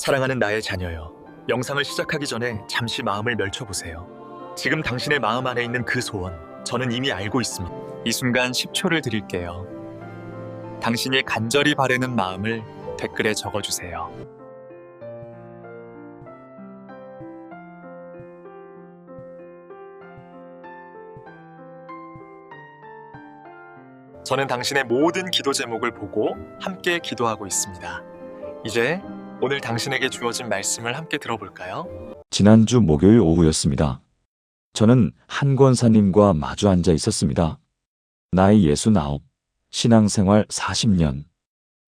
사랑하는 나의 자녀여, 영상을 시작하기 전에 잠시 마음을 멸쳐보세요. 지금 당신의 마음 안에 있는 그 소원, 저는 이미 알고 있습니다. 이 순간 10초를 드릴게요. 당신이 간절히 바라는 마음을 댓글에 적어주세요. 저는 당신의 모든 기도 제목을 보고 함께 기도하고 있습니다. 이제 오늘 당신에게 주어진 말씀을 함께 들어볼까요? 지난주 목요일 오후였습니다. 저는 한 권사님과 마주 앉아 있었습니다. 나이 69, 신앙생활 40년.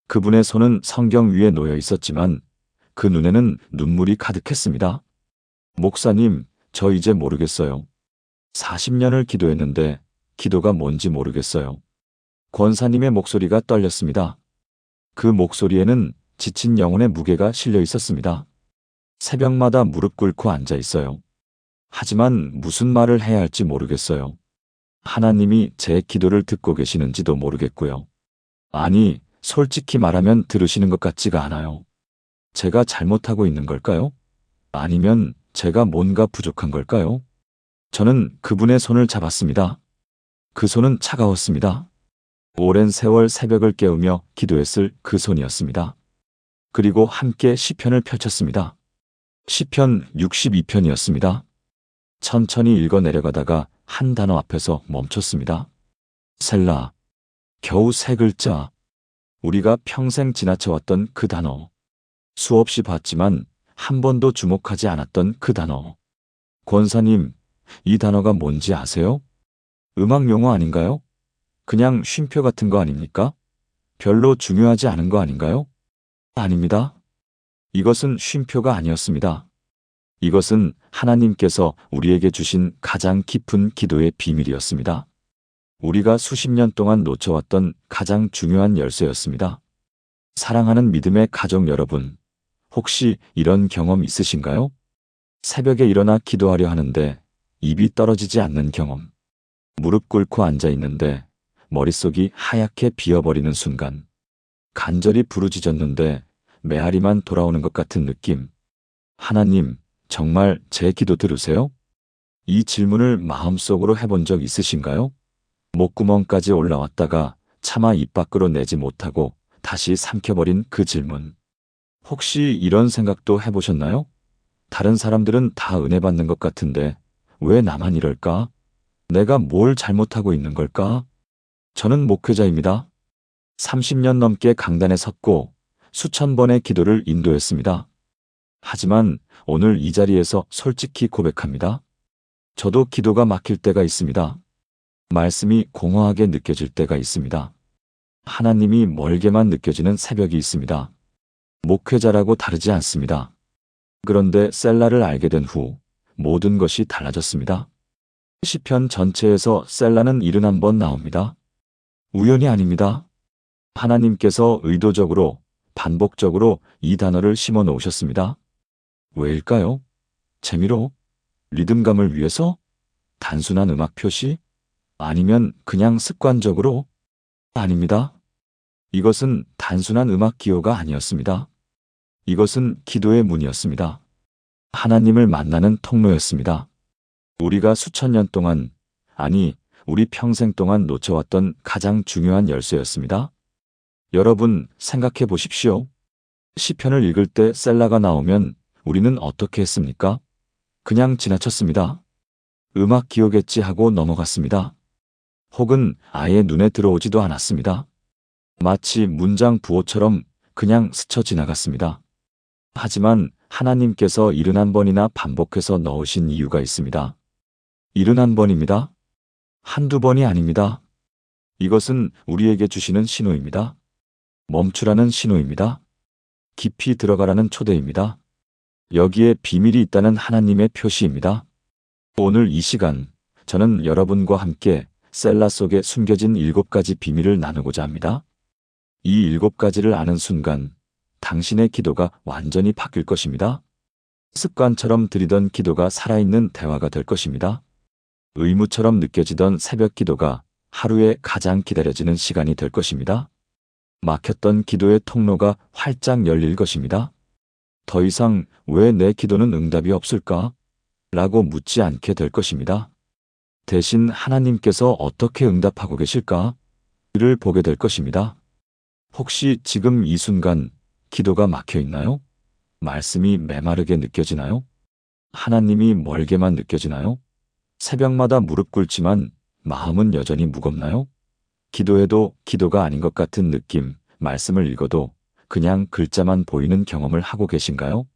그분의 손은 성경 위에 놓여 있었지만 그 눈에는 눈물이 가득했습니다. 목사님, 저 이제 모르겠어요. 40년을 기도했는데 기도가 뭔지 모르겠어요. 권사님의 목소리가 떨렸습니다. 그 목소리에는 지친 영혼의 무게가 실려 있었습니다. 새벽마다 무릎 꿇고 앉아 있어요. 하지만 무슨 말을 해야 할지 모르겠어요. 하나님이 제 기도를 듣고 계시는지도 모르겠고요. 아니, 솔직히 말하면 들으시는 것 같지가 않아요. 제가 잘못하고 있는 걸까요? 아니면 제가 뭔가 부족한 걸까요? 저는 그분의 손을 잡았습니다. 그 손은 차가웠습니다. 오랜 세월 새벽을 깨우며 기도했을 그 손이었습니다. 그리고 함께 시편을 펼쳤습니다. 시편 62편이었습니다. 천천히 읽어 내려가다가 한 단어 앞에서 멈췄습니다. 셀라. 겨우 3글자. 우리가 평생 지나쳐왔던 그 단어. 수없이 봤지만 한 번도 주목하지 않았던 그 단어. 권사님, 이 단어가 뭔지 아세요? 음악 용어 아닌가요? 그냥 쉼표 같은 거 아닙니까? 별로 중요하지 않은 거 아닌가요? 아닙니다. 이것은 쉼표가 아니었습니다. 이것은 하나님께서 우리에게 주신 가장 깊은 기도의 비밀이었습니다. 우리가 수십 년 동안 놓쳐왔던 가장 중요한 열쇠였습니다. 사랑하는 믿음의 가족 여러분, 혹시 이런 경험 있으신가요? 새벽에 일어나 기도하려 하는데 입이 떨어지지 않는 경험. 무릎 꿇고 앉아 있는데 머릿속이 하얗게 비어버리는 순간. 간절히 부르짖었는데 메아리만 돌아오는 것 같은 느낌. 하나님, 정말 제 기도 들으세요? 이 질문을 마음속으로 해본 적 있으신가요? 목구멍까지 올라왔다가 차마 입 밖으로 내지 못하고 다시 삼켜버린 그 질문. 혹시 이런 생각도 해보셨나요? 다른 사람들은 다 은혜 받는 것 같은데 왜 나만 이럴까? 내가 뭘 잘못하고 있는 걸까? 저는 목회자입니다. 30년 넘게 강단에 섰고 수천 번의 기도를 인도했습니다. 하지만 오늘 이 자리에서 솔직히 고백합니다. 저도 기도가 막힐 때가 있습니다. 말씀이 공허하게 느껴질 때가 있습니다. 하나님이 멀게만 느껴지는 새벽이 있습니다. 목회자라고 다르지 않습니다. 그런데 셀라를 알게 된 후 모든 것이 달라졌습니다. 시편 전체에서 셀라는 71번 나옵니다. 우연이 아닙니다. 하나님께서 의도적으로 반복적으로 이 단어를 심어 놓으셨습니다. 왜일까요? 재미로? 리듬감을 위해서? 단순한 음악 표시? 아니면 그냥 습관적으로? 아닙니다. 이것은 단순한 음악 기호가 아니었습니다. 이것은 기도의 문이었습니다. 하나님을 만나는 통로였습니다. 우리가 수천 년 동안, 아니, 우리 평생 동안 놓쳐왔던 가장 중요한 열쇠였습니다. 여러분, 생각해 보십시오. 시편을 읽을 때 셀라가 나오면 우리는 어떻게 했습니까? 그냥 지나쳤습니다. 음악 기호겠지 하고 넘어갔습니다. 혹은 아예 눈에 들어오지도 않았습니다. 마치 문장 부호처럼 그냥 스쳐 지나갔습니다. 하지만 하나님께서 71번이나 반복해서 넣으신 이유가 있습니다. 71번입니다. 한두 번이 아닙니다. 이것은 우리에게 주시는 신호입니다. 멈추라는 신호입니다. 깊이 들어가라는 초대입니다. 여기에 비밀이 있다는 하나님의 표시입니다. 오늘 이 시간, 저는 여러분과 함께 셀라 속에 숨겨진 7가지 비밀을 나누고자 합니다. 이 7가지를 아는 순간, 당신의 기도가 완전히 바뀔 것입니다. 습관처럼 드리던 기도가 살아있는 대화가 될 것입니다. 의무처럼 느껴지던 새벽 기도가 하루에 가장 기다려지는 시간이 될 것입니다. 막혔던 기도의 통로가 활짝 열릴 것입니다. 더 이상 왜 내 기도는 응답이 없을까? 라고 묻지 않게 될 것입니다. 대신 하나님께서 어떻게 응답하고 계실까? 를 보게 될 것입니다. 혹시 지금 이 순간 기도가 막혀 있나요? 말씀이 메마르게 느껴지나요? 하나님이 멀게만 느껴지나요? 새벽마다 무릎 꿇지만 마음은 여전히 무겁나요? 기도해도 기도가 아닌 것 같은 느낌, 말씀을 읽어도 그냥 글자만 보이는 경험을 하고 계신가요?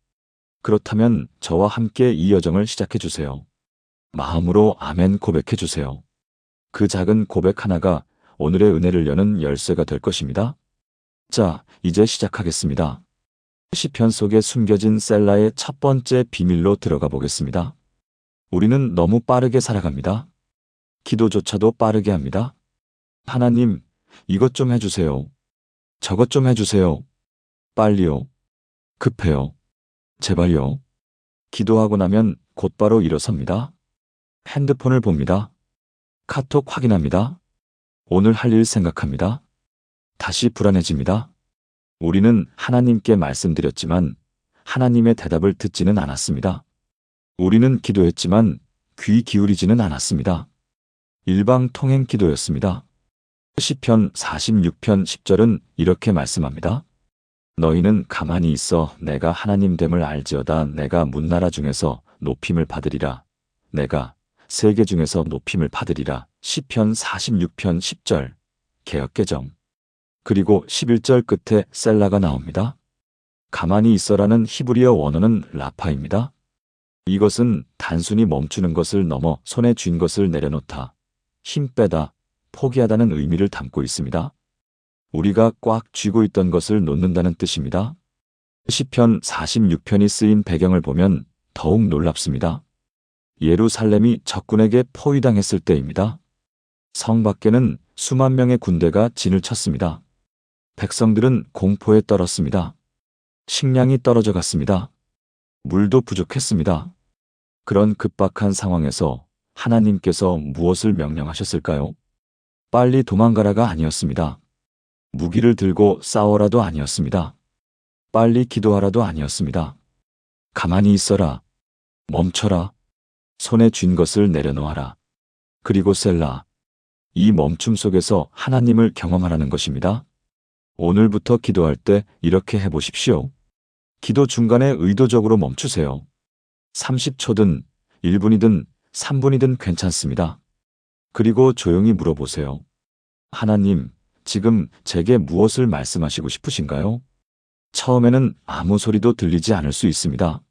그렇다면 저와 함께 이 여정을 시작해 주세요. 마음으로 아멘 고백해 주세요. 그 작은 고백 하나가 오늘의 은혜를 여는 열쇠가 될 것입니다. 자, 이제 시작하겠습니다. 시편 속에 숨겨진 셀라의 첫 번째 비밀로 들어가 보겠습니다. 우리는 너무 빠르게 살아갑니다. 기도조차도 빠르게 합니다. 하나님, 이것 좀 해주세요. 저것 좀 해주세요. 빨리요. 급해요. 제발요. 기도하고 나면 곧바로 일어섭니다. 핸드폰을 봅니다. 카톡 확인합니다. 오늘 할 일 생각합니다. 다시 불안해집니다. 우리는 하나님께 말씀드렸지만 하나님의 대답을 듣지는 않았습니다. 우리는 기도했지만 귀 기울이지는 않았습니다. 일방통행 기도였습니다. 시편 46편 10절은 이렇게 말씀합니다. 너희는 가만히 있어 내가 하나님됨을 알지어다. 내가 문나라 중에서 높임을 받으리라. 내가 세계 중에서 높임을 받으리라. 시편 46편 10절 개역개정. 그리고 11절 끝에 셀라가 나옵니다. 가만히 있어라는 히브리어 원어는 라파입니다. 이것은 단순히 멈추는 것을 넘어 손에 쥔 것을 내려놓다, 힘 빼다, 포기하다는 의미를 담고 있습니다. 우리가 꽉 쥐고 있던 것을 놓는다는 뜻입니다. 시편 46편이 쓰인 배경을 보면 더욱 놀랍습니다. 예루살렘이 적군에게 포위당했을 때입니다. 성 밖에는 수만 명의 군대가 진을 쳤습니다. 백성들은 공포에 떨었습니다. 식량이 떨어져 갔습니다. 물도 부족했습니다. 그런 급박한 상황에서 하나님께서 무엇을 명령하셨을까요? 빨리 도망가라가 아니었습니다. 무기를 들고 싸워라도 아니었습니다. 빨리 기도하라도 아니었습니다. 가만히 있어라. 멈춰라. 손에 쥔 것을 내려놓아라. 그리고 셀라. 이 멈춤 속에서 하나님을 경험하라는 것입니다. 오늘부터 기도할 때 이렇게 해보십시오. 기도 중간에 의도적으로 멈추세요. 30초든 1분이든 3분이든 괜찮습니다. 그리고 조용히 물어보세요. 하나님, 지금 제게 무엇을 말씀하시고 싶으신가요? 처음에는 아무 소리도 들리지 않을 수 있습니다.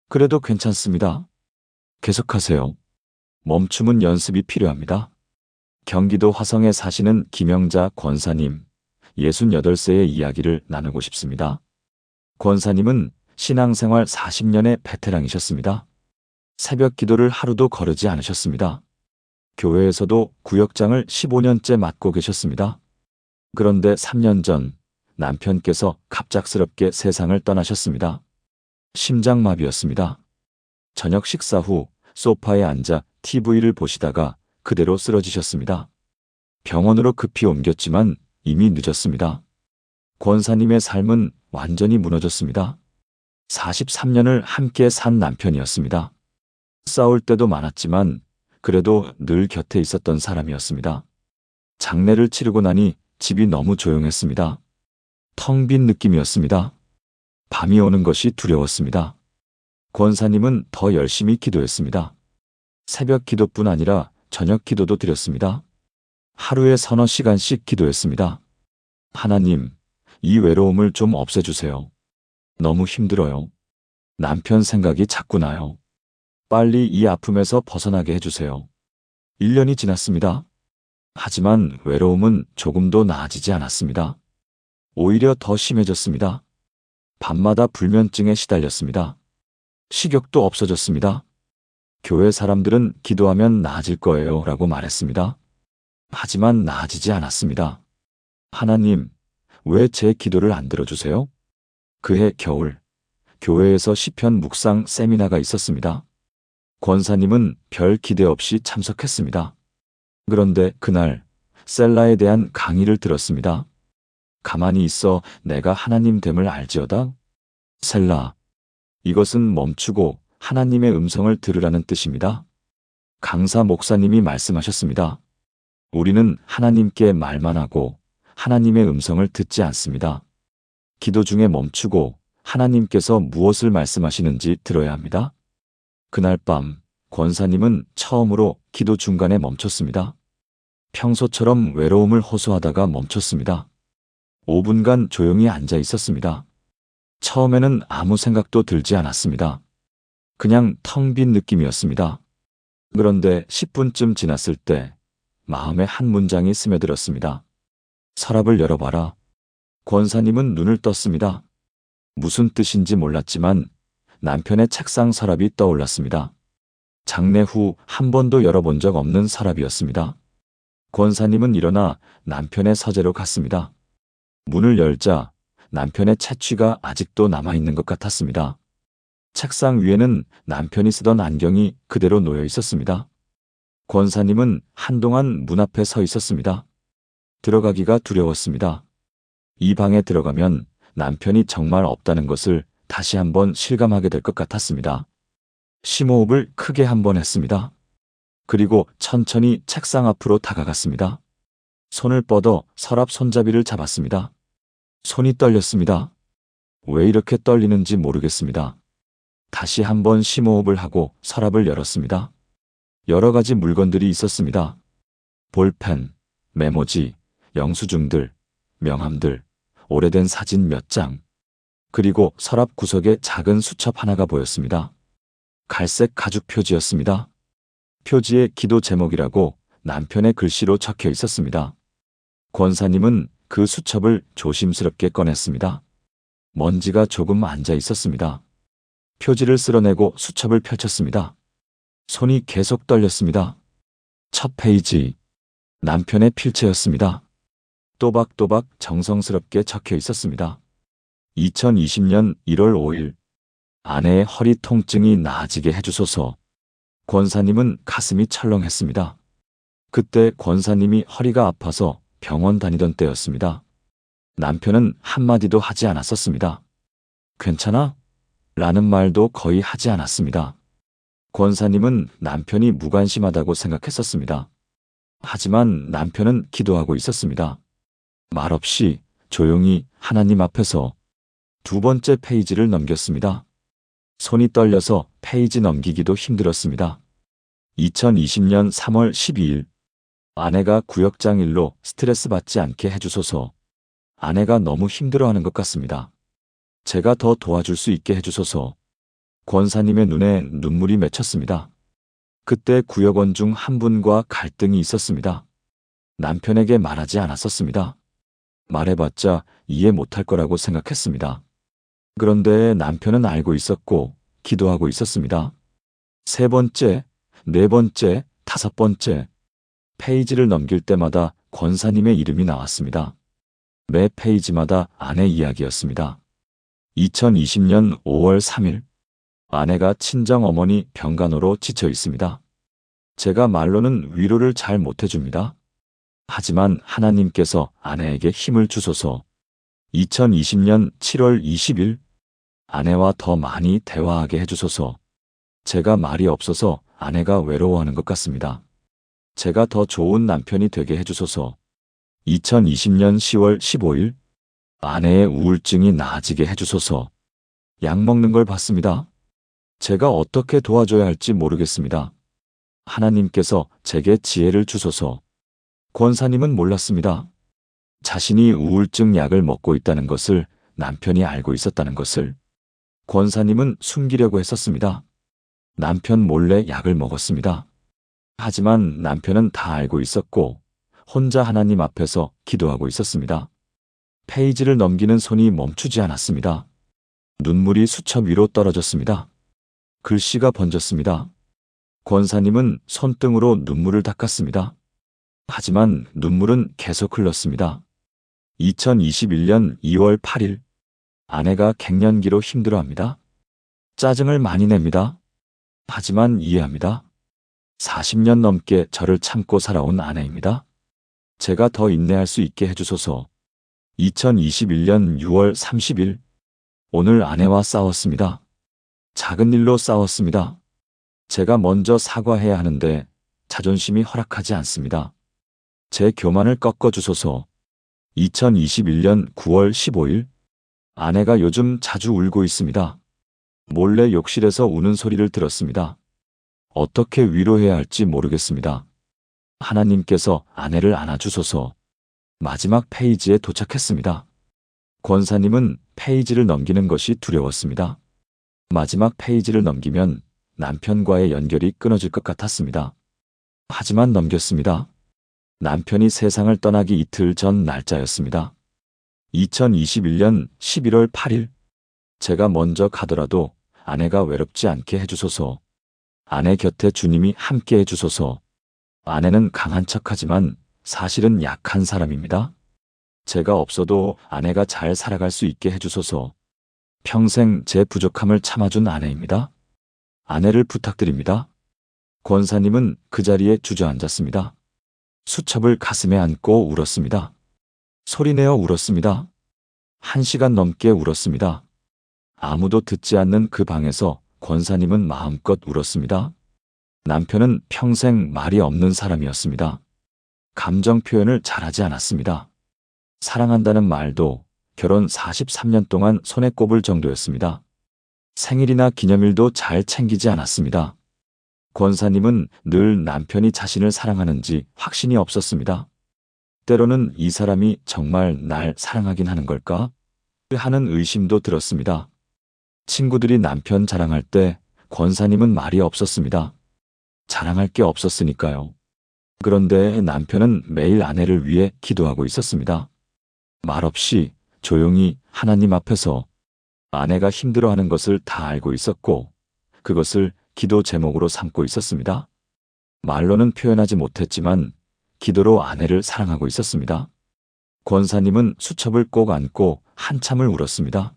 그래도 괜찮습니다. 계속하세요. 멈춤은 연습이 필요합니다. 경기도 화성에 사시는 김영자 권사님, 68세의 이야기를 나누고 싶습니다. 권사님은 신앙생활 40년의 베테랑이셨습니다. 새벽 기도를 하루도 거르지 않으셨습니다. 교회에서도 구역장을 15년째 맡고 계셨습니다. 그런데 3년 전 남편께서 갑작스럽게 세상을 떠나셨습니다. 심장마비였습니다. 저녁 식사 후 소파에 앉아 TV를 보시다가 그대로 쓰러지셨습니다. 병원으로 급히 옮겼지만 이미 늦었습니다. 권사님의 삶은 완전히 무너졌습니다. 43년을 함께 산 남편이었습니다. 싸울 때도 많았지만 그래도 늘 곁에 있었던 사람이었습니다. 장례를 치르고 나니 집이 너무 조용했습니다. 텅 빈 느낌이었습니다. 밤이 오는 것이 두려웠습니다. 권사님은 더 열심히 기도했습니다. 새벽 기도뿐 아니라 저녁 기도도 드렸습니다. 하루에 서너 시간씩 기도했습니다. 하나님, 이 외로움을 좀 없애주세요. 너무 힘들어요. 남편 생각이 자꾸 나요. 빨리 이 아픔에서 벗어나게 해주세요. 1년이 지났습니다. 하지만 외로움은 조금도 나아지지 않았습니다. 오히려 더 심해졌습니다. 밤마다 불면증에 시달렸습니다. 식욕도 없어졌습니다. 교회 사람들은 기도하면 나아질 거예요 라고 말했습니다. 하지만 나아지지 않았습니다. 하나님, 왜 제 기도를 안 들어주세요? 그해 겨울, 교회에서 시편 묵상 세미나가 있었습니다. 권사님은 별 기대 없이 참석했습니다. 그런데 그날 셀라에 대한 강의를 들었습니다. 가만히 있어 내가 하나님 됨을 알지어다. 셀라, 이것은 멈추고 하나님의 음성을 들으라는 뜻입니다. 강사 목사님이 말씀하셨습니다. 우리는 하나님께 말만 하고 하나님의 음성을 듣지 않습니다. 기도 중에 멈추고 하나님께서 무엇을 말씀하시는지 들어야 합니다. 그날 밤 권사님은 처음으로 기도 중간에 멈췄습니다. 평소처럼 외로움을 호소하다가 멈췄습니다. 5분간 조용히 앉아 있었습니다. 처음에는 아무 생각도 들지 않았습니다. 그냥 텅 빈 느낌이었습니다. 그런데 10분쯤 지났을 때 마음에 한 문장이 스며들었습니다. 서랍을 열어봐라. 권사님은 눈을 떴습니다. 무슨 뜻인지 몰랐지만 남편의 책상 서랍이 떠올랐습니다. 장례 후 한 번도 열어본 적 없는 서랍이었습니다. 권사님은 일어나 남편의 서재로 갔습니다. 문을 열자 남편의 채취가 아직도 남아있는 것 같았습니다. 책상 위에는 남편이 쓰던 안경이 그대로 놓여 있었습니다. 권사님은 한동안 문 앞에 서 있었습니다. 들어가기가 두려웠습니다. 이 방에 들어가면 남편이 정말 없다는 것을 다시 한번 실감하게 될 것 같았습니다. 심호흡을 크게 한번 했습니다. 그리고 천천히 책상 앞으로 다가갔습니다. 손을 뻗어 서랍 손잡이를 잡았습니다. 손이 떨렸습니다. 왜 이렇게 떨리는지 모르겠습니다. 다시 한번 심호흡을 하고 서랍을 열었습니다. 여러 가지 물건들이 있었습니다. 볼펜, 메모지, 영수증들, 명함들, 오래된 사진 몇 장, 그리고 서랍 구석에 작은 수첩 하나가 보였습니다. 갈색 가죽 표지였습니다. 표지에 기도 제목이라고 남편의 글씨로 적혀 있었습니다. 권사님은 그 수첩을 조심스럽게 꺼냈습니다. 먼지가 조금 앉아 있었습니다. 표지를 쓸어내고 수첩을 펼쳤습니다. 손이 계속 떨렸습니다. 첫 페이지, 남편의 필체였습니다. 또박또박 정성스럽게 적혀 있었습니다. 2020년 1월 5일, 아내의 허리 통증이 나아지게 해주소서. 권사님은 가슴이 철렁했습니다. 그때 권사님이 허리가 아파서 병원 다니던 때였습니다. 남편은 한마디도 하지 않았었습니다. 괜찮아? 라는 말도 거의 하지 않았습니다. 권사님은 남편이 무관심하다고 생각했었습니다. 하지만 남편은 기도하고 있었습니다. 말없이 조용히 하나님 앞에서 두 번째 페이지를 넘겼습니다. 손이 떨려서 페이지 넘기기도 힘들었습니다. 2020년 3월 12일, 아내가 구역장 일로 스트레스 받지 않게 해주소서. 아내가 너무 힘들어하는 것 같습니다. 제가 더 도와줄 수 있게 해주소서. 권사님의 눈에 눈물이 맺혔습니다. 그때 구역원 중 한 분과 갈등이 있었습니다. 남편에게 말하지 않았었습니다. 말해봤자 이해 못할 거라고 생각했습니다. 그런데 남편은 알고 있었고 기도하고 있었습니다. 세 번째, 네 번째, 다섯 번째, 페이지를 넘길 때마다 권사님의 이름이 나왔습니다. 매 페이지마다 아내 이야기였습니다. 2020년 5월 3일, 아내가 친정어머니 병간호로 지쳐 있습니다. 제가 말로는 위로를 잘 못해줍니다. 하지만 하나님께서 아내에게 힘을 주소서. 2020년 7월 20일, 아내와 더 많이 대화하게 해주소서. 제가 말이 없어서 아내가 외로워하는 것 같습니다. 제가 더 좋은 남편이 되게 해주소서. 2020년 10월 15일, 아내의 우울증이 나아지게 해주소서. 약 먹는 걸 봤습니다. 제가 어떻게 도와줘야 할지 모르겠습니다. 하나님께서 제게 지혜를 주소서. 권사님은 몰랐습니다. 자신이 우울증 약을 먹고 있다는 것을 남편이 알고 있었다는 것을. 권사님은 숨기려고 했었습니다. 남편 몰래 약을 먹었습니다. 하지만 남편은 다 알고 있었고 혼자 하나님 앞에서 기도하고 있었습니다. 페이지를 넘기는 손이 멈추지 않았습니다. 눈물이 수첩 위로 떨어졌습니다. 글씨가 번졌습니다. 권사님은 손등으로 눈물을 닦았습니다. 하지만 눈물은 계속 흘렀습니다. 2021년 2월 8일, 아내가 갱년기로 힘들어합니다. 짜증을 많이 냅니다. 하지만 이해합니다. 40년 넘게 저를 참고 살아온 아내입니다. 제가 더 인내할 수 있게 해주소서. 2021년 6월 30일, 오늘 아내와 싸웠습니다. 작은 일로 싸웠습니다. 제가 먼저 사과해야 하는데 자존심이 허락하지 않습니다. 제 교만을 꺾어주소서. 2021년 9월 15일. 아내가 요즘 자주 울고 있습니다. 몰래 욕실에서 우는 소리를 들었습니다. 어떻게 위로해야 할지 모르겠습니다. 하나님께서 아내를 안아주소서. 마지막 페이지에 도착했습니다. 권사님은 페이지를 넘기는 것이 두려웠습니다. 마지막 페이지를 넘기면 남편과의 연결이 끊어질 것 같았습니다. 하지만 넘겼습니다. 남편이 세상을 떠나기 이틀 전 날짜였습니다. 2021년 11월 8일. 제가 먼저 가더라도 아내가 외롭지 않게 해주소서. 아내 곁에 주님이 함께 해주소서. 아내는 강한 척하지만 사실은 약한 사람입니다. 제가 없어도 아내가 잘 살아갈 수 있게 해주소서. 평생 제 부족함을 참아준 아내입니다. 아내를 부탁드립니다. 권사님은 그 자리에 주저앉았습니다. 수첩을 가슴에 안고 울었습니다. 소리내어 울었습니다. 1시간 넘게 울었습니다. 아무도 듣지 않는 그 방에서 권사님은 마음껏 울었습니다. 남편은 평생 말이 없는 사람이었습니다. 감정 표현을 잘하지 않았습니다. 사랑한다는 말도 결혼 43년 동안 손에 꼽을 정도였습니다. 생일이나 기념일도 잘 챙기지 않았습니다. 권사님은 늘 남편이 자신을 사랑하는지 확신이 없었습니다. 때로는 이 사람이 정말 날 사랑하긴 하는 걸까? 하는 의심도 들었습니다. 친구들이 남편 자랑할 때 권사님은 말이 없었습니다. 자랑할 게 없었으니까요. 그런데 남편은 매일 아내를 위해 기도하고 있었습니다. 말없이 조용히 하나님 앞에서. 아내가 힘들어하는 것을 다 알고 있었고 그것을 기도 제목으로 삼고 있었습니다. 말로는 표현하지 못했지만 기도로 아내를 사랑하고 있었습니다. 권사님은 수첩을 꼭 안고 한참을 울었습니다.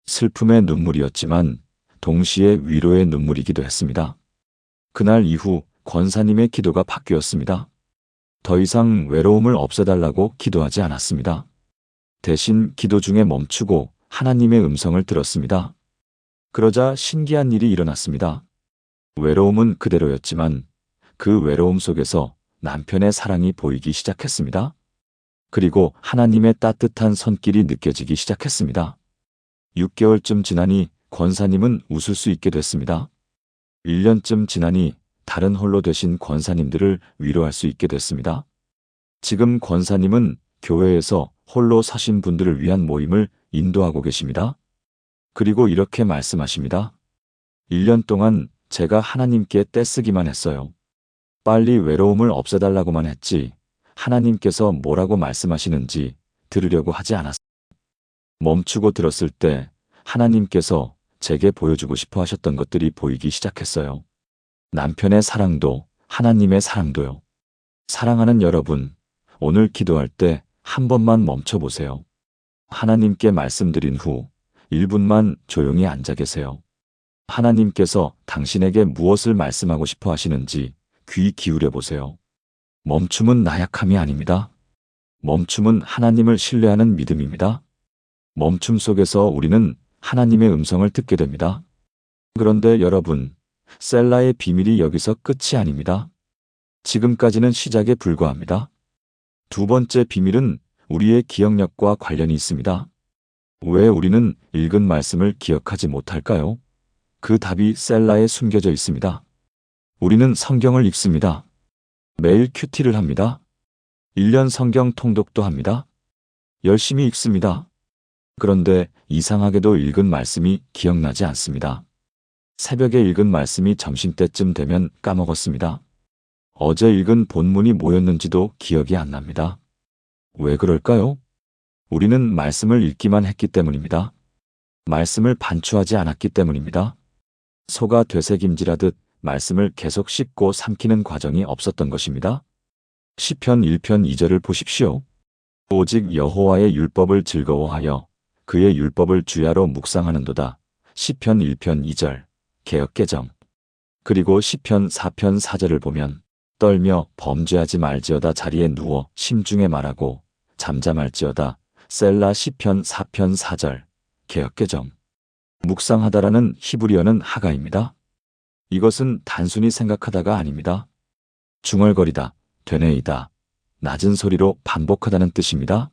슬픔의 눈물이었지만 동시에 위로의 눈물이기도 했습니다. 그날 이후 권사님의 기도가 바뀌었습니다. 더 이상 외로움을 없애달라고 기도하지 않았습니다. 대신 기도 중에 멈추고 하나님의 음성을 들었습니다. 그러자 신기한 일이 일어났습니다. 외로움은 그대로였지만 그 외로움 속에서 남편의 사랑이 보이기 시작했습니다. 그리고 하나님의 따뜻한 손길이 느껴지기 시작했습니다. 6개월쯤 지나니 권사님은 웃을 수 있게 됐습니다. 1년쯤 지나니 다른 홀로 되신 권사님들을 위로할 수 있게 됐습니다. 지금 권사님은 교회에서 홀로 서신 분들을 위한 모임을 인도하고 계십니다. 그리고 이렇게 말씀하십니다. 1년 동안 제가 하나님께 떼쓰기만 했어요. 빨리 외로움을 없애달라고만 했지 하나님께서 뭐라고 말씀하시는지 들으려고 하지 않았어요. 멈추고 들었을 때 하나님께서 제게 보여주고 싶어 하셨던 것들이 보이기 시작했어요. 남편의 사랑도 하나님의 사랑도요. 사랑하는 여러분, 오늘 기도할 때 한 번만 멈춰보세요. 하나님께 말씀드린 후 1분만 조용히 앉아 계세요. 하나님께서 당신에게 무엇을 말씀하고 싶어 하시는지 귀 기울여 보세요. 멈춤은 나약함이 아닙니다. 멈춤은 하나님을 신뢰하는 믿음입니다. 멈춤 속에서 우리는 하나님의 음성을 듣게 됩니다. 그런데 여러분, 셀라의 비밀이 여기서 끝이 아닙니다. 지금까지는 시작에 불과합니다. 두 번째 비밀은 우리의 기억력과 관련이 있습니다. 왜 우리는 읽은 말씀을 기억하지 못할까요? 그 답이 셀라에 숨겨져 있습니다. 우리는 성경을 읽습니다. 매일 큐티를 합니다. 1년 성경 통독도 합니다. 열심히 읽습니다. 그런데 이상하게도 읽은 말씀이 기억나지 않습니다. 새벽에 읽은 말씀이 점심때쯤 되면 까먹었습니다. 어제 읽은 본문이 뭐였는지도 기억이 안 납니다. 왜 그럴까요? 우리는 말씀을 읽기만 했기 때문입니다. 말씀을 반추하지 않았기 때문입니다. 소가 되새김질하듯 말씀을 계속 씹고 삼키는 과정이 없었던 것입니다. 시편 1편 2절을 보십시오. 오직 여호와의 율법을 즐거워하여 그의 율법을 주야로 묵상하는도다. 시편 1편 2절, 개역개정. 그리고 시편 4편 4절을 보면 떨며 범죄하지 말지어다 자리에 누워 심중에 말하고 잠잠할지어다. 셀라 시편 4편 4절, 개역개정. 묵상하다라는 히브리어는 하가입니다. 이것은 단순히 생각하다가 아닙니다. 중얼거리다, 되뇌이다, 낮은 소리로 반복하다는 뜻입니다.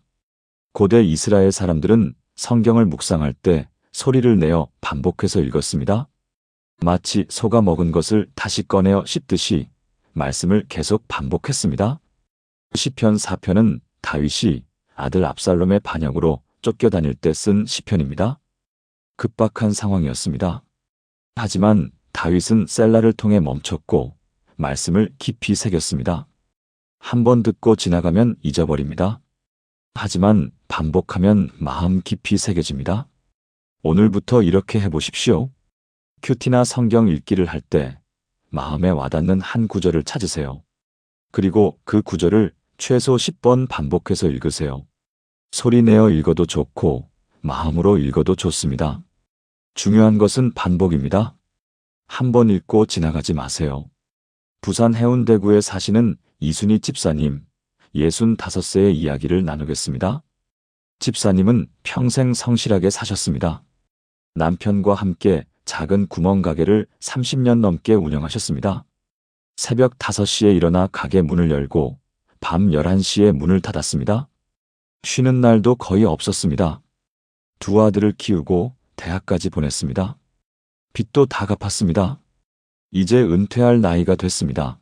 고대 이스라엘 사람들은 성경을 묵상할 때 소리를 내어 반복해서 읽었습니다. 마치 소가 먹은 것을 다시 꺼내어 씹듯이 말씀을 계속 반복했습니다. 시편 4편은 다윗이 아들 압살롬의 반역으로 쫓겨다닐 때 쓴 시편입니다. 급박한 상황이었습니다. 하지만 다윗은 셀라를 통해 멈췄고 말씀을 깊이 새겼습니다. 한 번 듣고 지나가면 잊어버립니다. 하지만 반복하면 마음 깊이 새겨집니다. 오늘부터 이렇게 해보십시오. 큐티나 성경 읽기를 할 때 마음에 와닿는 한 구절을 찾으세요. 그리고 그 구절을 최소 10번 반복해서 읽으세요. 소리 내어 읽어도 좋고 마음으로 읽어도 좋습니다. 중요한 것은 반복입니다. 한 번 읽고 지나가지 마세요. 부산 해운대구에 사시는 이순희 집사님, 65세의 이야기를 나누겠습니다. 집사님은 평생 성실하게 사셨습니다. 남편과 함께 작은 구멍가게를 30년 넘게 운영하셨습니다. 새벽 5시에 일어나 가게 문을 열고 밤 11시에 문을 닫았습니다. 쉬는 날도 거의 없었습니다. 두 아들을 키우고 대학까지 보냈습니다. 빚도 다 갚았습니다. 이제 은퇴할 나이가 됐습니다.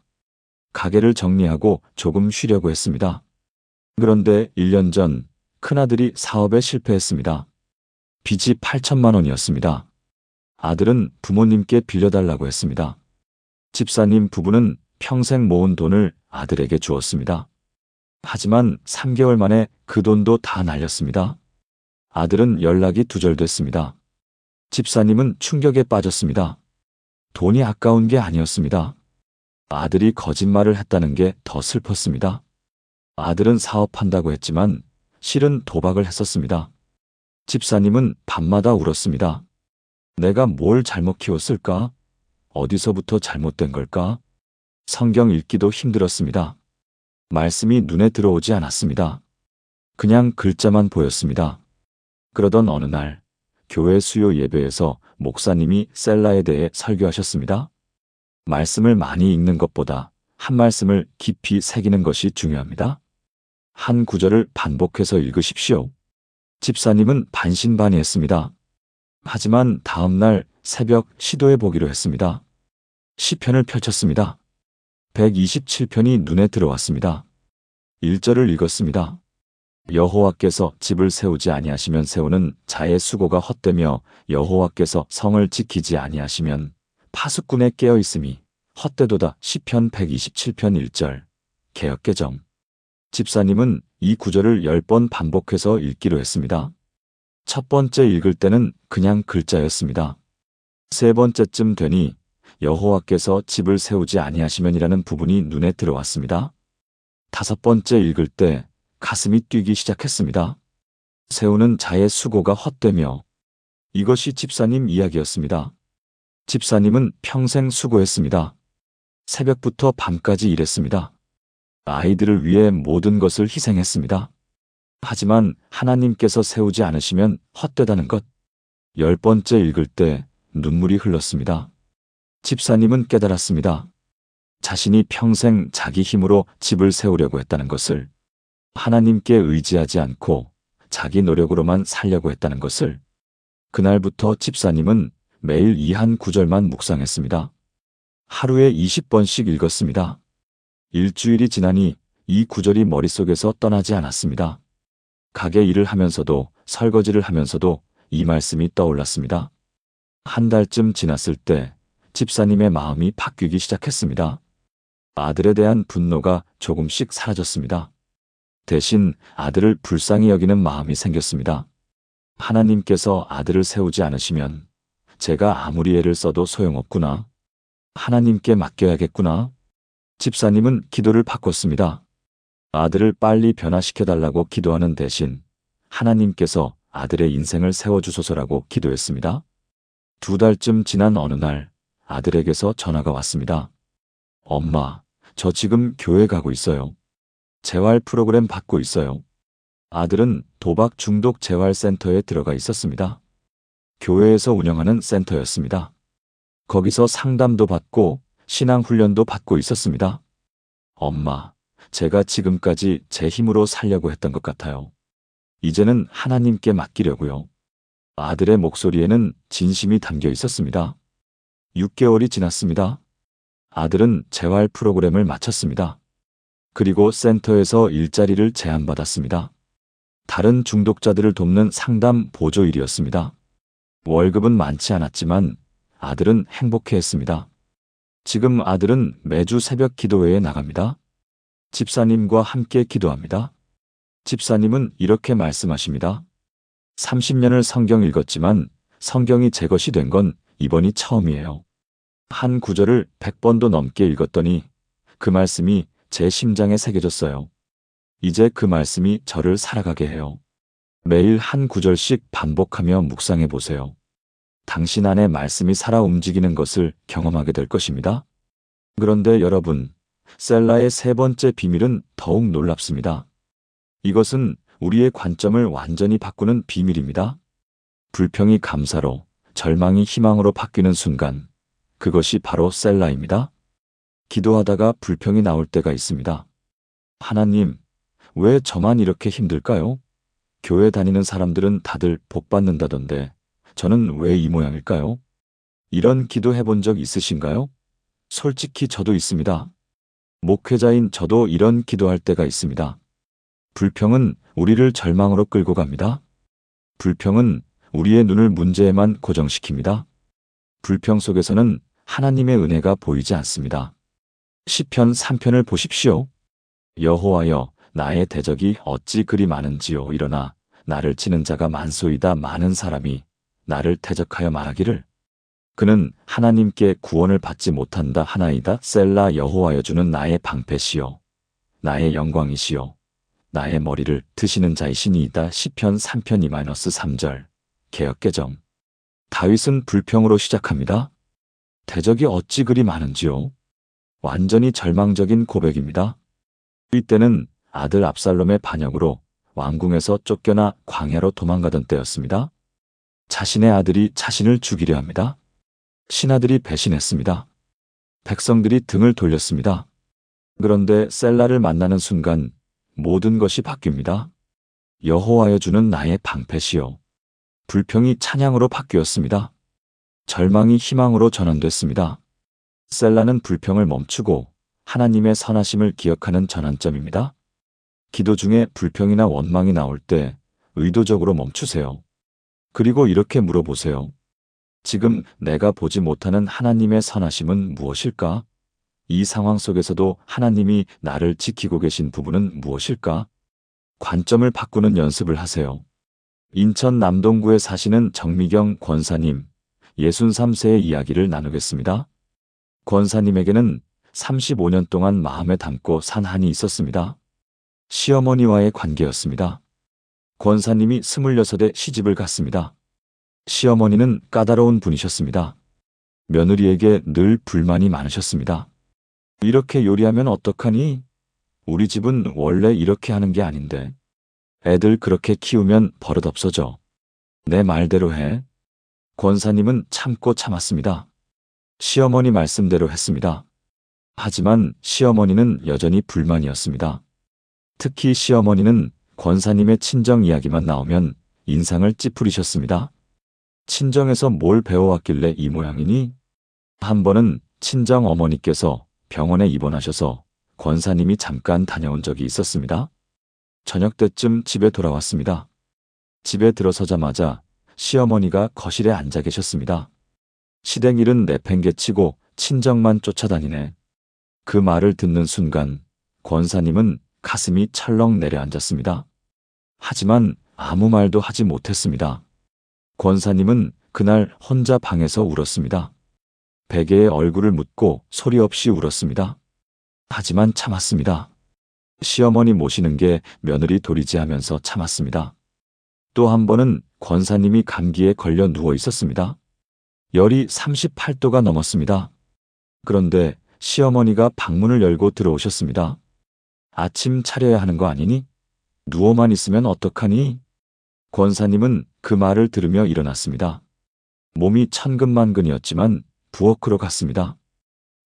가게를 정리하고 조금 쉬려고 했습니다. 그런데 1년 전 큰아들이 사업에 실패했습니다. 빚이 8천만 원이었습니다. 아들은 부모님께 빌려달라고 했습니다. 집사님 부부는 평생 모은 돈을 아들에게 주었습니다. 하지만 3개월 만에 그 돈도 다 날렸습니다. 아들은 연락이 두절됐습니다. 집사님은 충격에 빠졌습니다. 돈이 아까운 게 아니었습니다. 아들이 거짓말을 했다는 게 더 슬펐습니다. 아들은 사업한다고 했지만 실은 도박을 했었습니다. 집사님은 밤마다 울었습니다. 내가 뭘 잘못 키웠을까? 어디서부터 잘못된 걸까? 성경 읽기도 힘들었습니다. 말씀이 눈에 들어오지 않았습니다. 그냥 글자만 보였습니다. 그러던 어느 날 교회 수요 예배에서 목사님이 셀라에 대해 설교하셨습니다. 말씀을 많이 읽는 것보다 한 말씀을 깊이 새기는 것이 중요합니다. 한 구절을 반복해서 읽으십시오. 집사님은 반신반의했습니다. 하지만 다음 날 새벽 시도해 보기로 했습니다. 시편을 펼쳤습니다. 127편이 눈에 들어왔습니다. 1절을 읽었습니다. 여호와께서 집을 세우지 아니하시면 세우는 자의 수고가 헛되며 여호와께서 성을 지키지 아니하시면 파수꾼에 깨어 있음이 헛되도다. 시편 127편 1절. 개역개정. 집사님은 이 구절을 10번 반복해서 읽기로 했습니다. 첫 번째 읽을 때는 그냥 글자였습니다. 세 번째쯤 되니 여호와께서 집을 세우지 아니하시면이라는 부분이 눈에 들어왔습니다. 다섯 번째 읽을 때 가슴이 뛰기 시작했습니다. 세우는 자의 수고가 헛되며. 이것이 집사님 이야기였습니다. 집사님은 평생 수고했습니다. 새벽부터 밤까지 일했습니다. 아이들을 위해 모든 것을 희생했습니다. 하지만 하나님께서 세우지 않으시면 헛되다는 것. 10번째 읽을 때 눈물이 흘렀습니다. 집사님은 깨달았습니다. 자신이 평생 자기 힘으로 집을 세우려고 했다는 것을, 하나님께 의지하지 않고 자기 노력으로만 살려고 했다는 것을. 그날부터 집사님은 매일 이 한 구절만 묵상했습니다. 하루에 20번씩 읽었습니다. 일주일이 지나니 이 구절이 머릿속에서 떠나지 않았습니다. 가게 일을 하면서도 설거지를 하면서도 이 말씀이 떠올랐습니다. 한 달쯤 지났을 때 집사님의 마음이 바뀌기 시작했습니다. 아들에 대한 분노가 조금씩 사라졌습니다. 대신 아들을 불쌍히 여기는 마음이 생겼습니다. 하나님께서 아들을 세우지 않으시면 제가 아무리 애를 써도 소용없구나. 하나님께 맡겨야겠구나. 집사님은 기도를 바꿨습니다. 아들을 빨리 변화시켜달라고 기도하는 대신 하나님께서 아들의 인생을 세워주소서라고 기도했습니다. 2달쯤 지난 어느 날 아들에게서 전화가 왔습니다. 엄마, 저 지금 교회 가고 있어요. 재활 프로그램 받고 있어요. 아들은 도박 중독 재활센터에 들어가 있었습니다. 교회에서 운영하는 센터였습니다. 거기서 상담도 받고 신앙 훈련도 받고 있었습니다. 엄마, 제가 지금까지 제 힘으로 살려고 했던 것 같아요. 이제는 하나님께 맡기려고요. 아들의 목소리에는 진심이 담겨 있었습니다. 6개월이 지났습니다. 아들은 재활 프로그램을 마쳤습니다. 그리고 센터에서 일자리를 제안받았습니다. 다른 중독자들을 돕는 상담 보조 일이었습니다. 월급은 많지 않았지만 아들은 행복해했습니다. 지금 아들은 매주 새벽 기도회에 나갑니다. 집사님과 함께 기도합니다. 집사님은 이렇게 말씀하십니다. 30년을 성경 읽었지만 성경이 제 것이 된 건 이번이 처음이에요. 한 구절을 100번도 넘게 읽었더니 그 말씀이 제 심장에 새겨졌어요. 이제 그 말씀이 저를 살아가게 해요. 매일 한 구절씩 반복하며 묵상해 보세요. 당신 안에 말씀이 살아 움직이는 것을 경험하게 될 것입니다. 그런데 여러분, 셀라의 세 번째 비밀은 더욱 놀랍습니다. 이것은 우리의 관점을 완전히 바꾸는 비밀입니다. 불평이 감사로, 절망이 희망으로 바뀌는 순간, 그것이 바로 셀라입니다. 기도하다가 불평이 나올 때가 있습니다. 하나님, 왜 저만 이렇게 힘들까요? 교회 다니는 사람들은 다들 복 받는다던데 저는 왜 이 모양일까요? 이런 기도 해본 적 있으신가요? 솔직히 저도 있습니다. 목회자인 저도 이런 기도할 때가 있습니다. 불평은 우리를 절망으로 끌고 갑니다. 불평은 우리의 눈을 문제에만 고정시킵니다. 불평 속에서는 하나님의 은혜가 보이지 않습니다. 시편 3편을 보십시오. 여호와여, 나의 대적이 어찌 그리 많은지요. 일어나 나를 치는 자가 많소이다. 많은 사람이 나를 대적하여 말하기를 그는 하나님께 구원을 받지 못한다 하나이다. 셀라. 여호와여, 주는 나의 방패시요 나의 영광이시요 나의 머리를 드시는 자이시니이다. 시편 3편 2-3절. 개역개정. 다윗은 불평으로 시작합니다. 대적이 어찌 그리 많은지요. 완전히 절망적인 고백입니다. 이때는 아들 압살롬의 반역으로 왕궁에서 쫓겨나 광야로 도망가던 때였습니다. 자신의 아들이 자신을 죽이려 합니다. 신하들이 배신했습니다. 백성들이 등을 돌렸습니다. 그런데 셀라를 만나는 순간 모든 것이 바뀝니다. 여호와여, 주는 나의 방패시요 불평이 찬양으로 바뀌었습니다. 절망이 희망으로 전환됐습니다. 셀라는 불평을 멈추고 하나님의 선하심을 기억하는 전환점입니다. 기도 중에 불평이나 원망이 나올 때 의도적으로 멈추세요. 그리고 이렇게 물어보세요. 지금 내가 보지 못하는 하나님의 선하심은 무엇일까? 이 상황 속에서도 하나님이 나를 지키고 계신 부분은 무엇일까? 관점을 바꾸는 연습을 하세요. 인천 남동구에 사시는 정미경 권사님, 63세의 이야기를 나누겠습니다. 권사님에게는 35년 동안 마음에 담고 산 한이 있었습니다. 시어머니와의 관계였습니다. 권사님이 26에 시집을 갔습니다. 시어머니는 까다로운 분이셨습니다. 며느리에게 늘 불만이 많으셨습니다. 이렇게 요리하면 어떡하니? 우리 집은 원래 이렇게 하는 게 아닌데. 애들 그렇게 키우면 버릇 없어져. 내 말대로 해. 권사님은 참고 참았습니다. 시어머니 말씀대로 했습니다. 하지만 시어머니는 여전히 불만이었습니다. 특히 시어머니는 권사님의 친정 이야기만 나오면 인상을 찌푸리셨습니다. 친정에서 뭘 배워왔길래 이 모양이니? 한 번은 친정 어머니께서 병원에 입원하셔서 권사님이 잠깐 다녀온 적이 있었습니다. 저녁 때쯤 집에 돌아왔습니다. 집에 들어서자마자 시어머니가 거실에 앉아 계셨습니다. 시댁일은 내팽개치고 친정만 쫓아다니네. 그 말을 듣는 순간 권사님은 가슴이 철렁 내려앉았습니다. 하지만 아무 말도 하지 못했습니다. 권사님은 그날 혼자 방에서 울었습니다. 베개에 얼굴을 묻고 소리 없이 울었습니다. 하지만 참았습니다. 시어머니 모시는 게 며느리 도리지 하면서 참았습니다. 또 한 번은 권사님이 감기에 걸려 누워 있었습니다. 열이 38도가 넘었습니다. 그런데 시어머니가 방문을 열고 들어오셨습니다. 아침 차려야 하는 거 아니니? 누워만 있으면 어떡하니? 권사님은 그 말을 들으며 일어났습니다. 몸이 천근만근이었지만 부엌으로 갔습니다.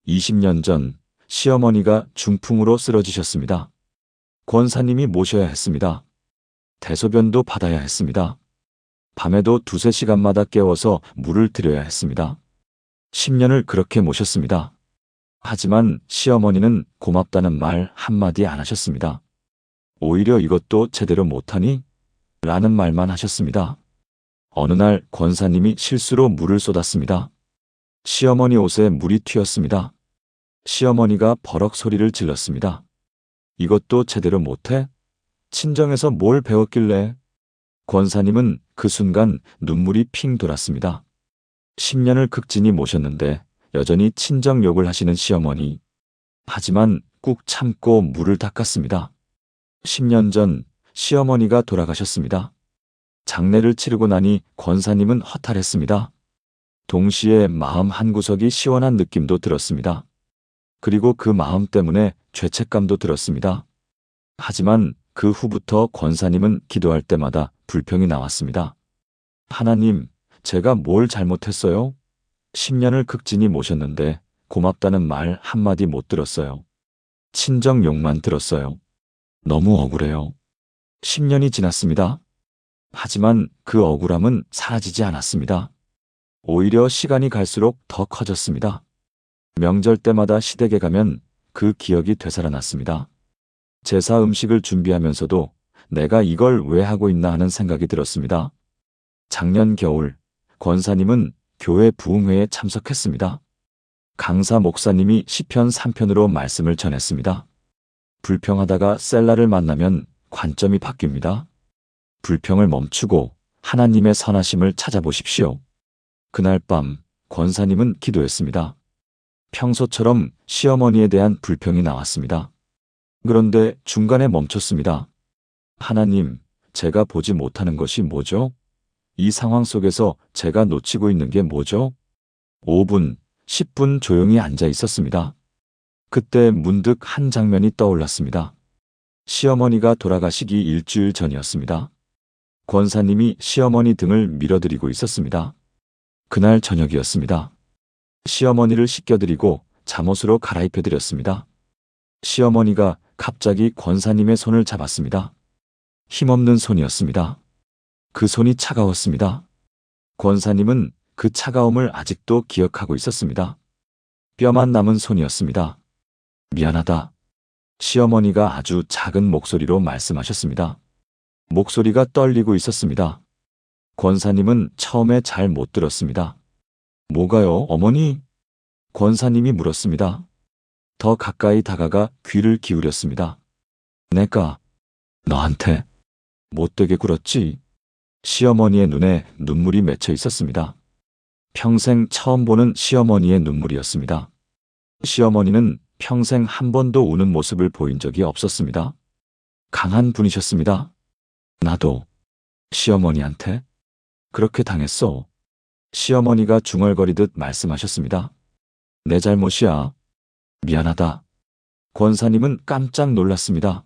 20년 전 시어머니가 중풍으로 쓰러지셨습니다. 권사님이 모셔야 했습니다. 대소변도 받아야 했습니다. 밤에도 두세 시간마다 깨워서 물을 드려야 했습니다. 10년을 그렇게 모셨습니다. 하지만 시어머니는 고맙다는 말 한마디 안 하셨습니다. 오히려 이것도 제대로 못하니? 라는 말만 하셨습니다. 어느 날 권사님이 실수로 물을 쏟았습니다. 시어머니 옷에 물이 튀었습니다. 시어머니가 버럭 소리를 질렀습니다. 이것도 제대로 못해? 친정에서 뭘 배웠길래? 권사님은 그 순간 눈물이 핑 돌았습니다. 10년을 극진히 모셨는데 여전히 친정 욕을 하시는 시어머니. 하지만 꾹 참고 물을 닦았습니다. 10년 전 시어머니가 돌아가셨습니다. 장례를 치르고 나니 권사님은 허탈했습니다. 동시에 마음 한구석이 시원한 느낌도 들었습니다. 그리고 그 마음 때문에 죄책감도 들었습니다. 하지만 그 후부터 권사님은 기도할 때마다 불평이 나왔습니다. 하나님, 제가 뭘 잘못했어요? 10년을 극진히 모셨는데 고맙다는 말 한마디 못 들었어요. 친정 욕만 들었어요. 너무 억울해요. 10년이 지났습니다. 하지만 그 억울함은 사라지지 않았습니다. 오히려 시간이 갈수록 더 커졌습니다. 명절 때마다 시댁에 가면 그 기억이 되살아났습니다. 제사 음식을 준비하면서도 내가 이걸 왜 하고 있나 하는 생각이 들었습니다. 작년 겨울, 권사님은 교회 부흥회에 참석했습니다. 강사 목사님이 시편 3편으로 말씀을 전했습니다. 불평하다가 셀라를 만나면 관점이 바뀝니다. 불평을 멈추고 하나님의 선하심을 찾아보십시오. 그날 밤 권사님은 기도했습니다. 평소처럼 시어머니에 대한 불평이 나왔습니다. 그런데 중간에 멈췄습니다. 하나님, 제가 보지 못하는 것이 뭐죠? 이 상황 속에서 제가 놓치고 있는 게 뭐죠? 5분, 10분 조용히 앉아 있었습니다. 그때 문득 한 장면이 떠올랐습니다. 시어머니가 돌아가시기 일주일 전이었습니다. 권사님이 시어머니 등을 밀어드리고 있었습니다. 그날 저녁이었습니다. 시어머니를 씻겨드리고 잠옷으로 갈아입혀드렸습니다. 시어머니가 갑자기 권사님의 손을 잡았습니다. 힘없는 손이었습니다. 그 손이 차가웠습니다. 권사님은 그 차가움을 아직도 기억하고 있었습니다. 뼈만 남은 손이었습니다. 미안하다. 시어머니가 아주 작은 목소리로 말씀하셨습니다. 목소리가 떨리고 있었습니다. 권사님은 처음에 잘 못 들었습니다. 뭐가요, 어머니? 권사님이 물었습니다. 더 가까이 다가가 귀를 기울였습니다. 내가 너한테 못되게 굴었지? 시어머니의 눈에 눈물이 맺혀 있었습니다. 평생 처음 보는 시어머니의 눈물이었습니다. 시어머니는 평생 한 번도 우는 모습을 보인 적이 없었습니다. 강한 분이셨습니다. 나도 시어머니한테 그렇게 당했어. 시어머니가 중얼거리듯 말씀하셨습니다. 내 잘못이야. 미안하다. 권사님은 깜짝 놀랐습니다.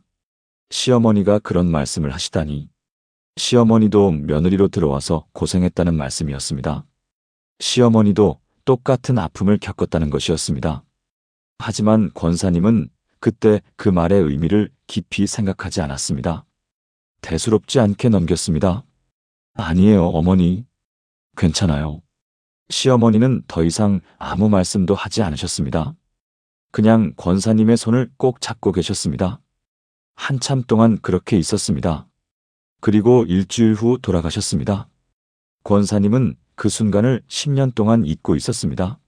시어머니가 그런 말씀을 하시다니. 시어머니도 며느리로 들어와서 고생했다는 말씀이었습니다. 시어머니도 똑같은 아픔을 겪었다는 것이었습니다. 하지만 권사님은 그때 그 말의 의미를 깊이 생각하지 않았습니다. 대수롭지 않게 넘겼습니다. 아니에요, 어머니. 괜찮아요. 시어머니는 더 이상 아무 말씀도 하지 않으셨습니다. 그냥 권사님의 손을 꼭 잡고 계셨습니다. 한참 동안 그렇게 있었습니다. 그리고 일주일 후 돌아가셨습니다. 권사님은 그 순간을 10년 동안 잊고 있었습니다.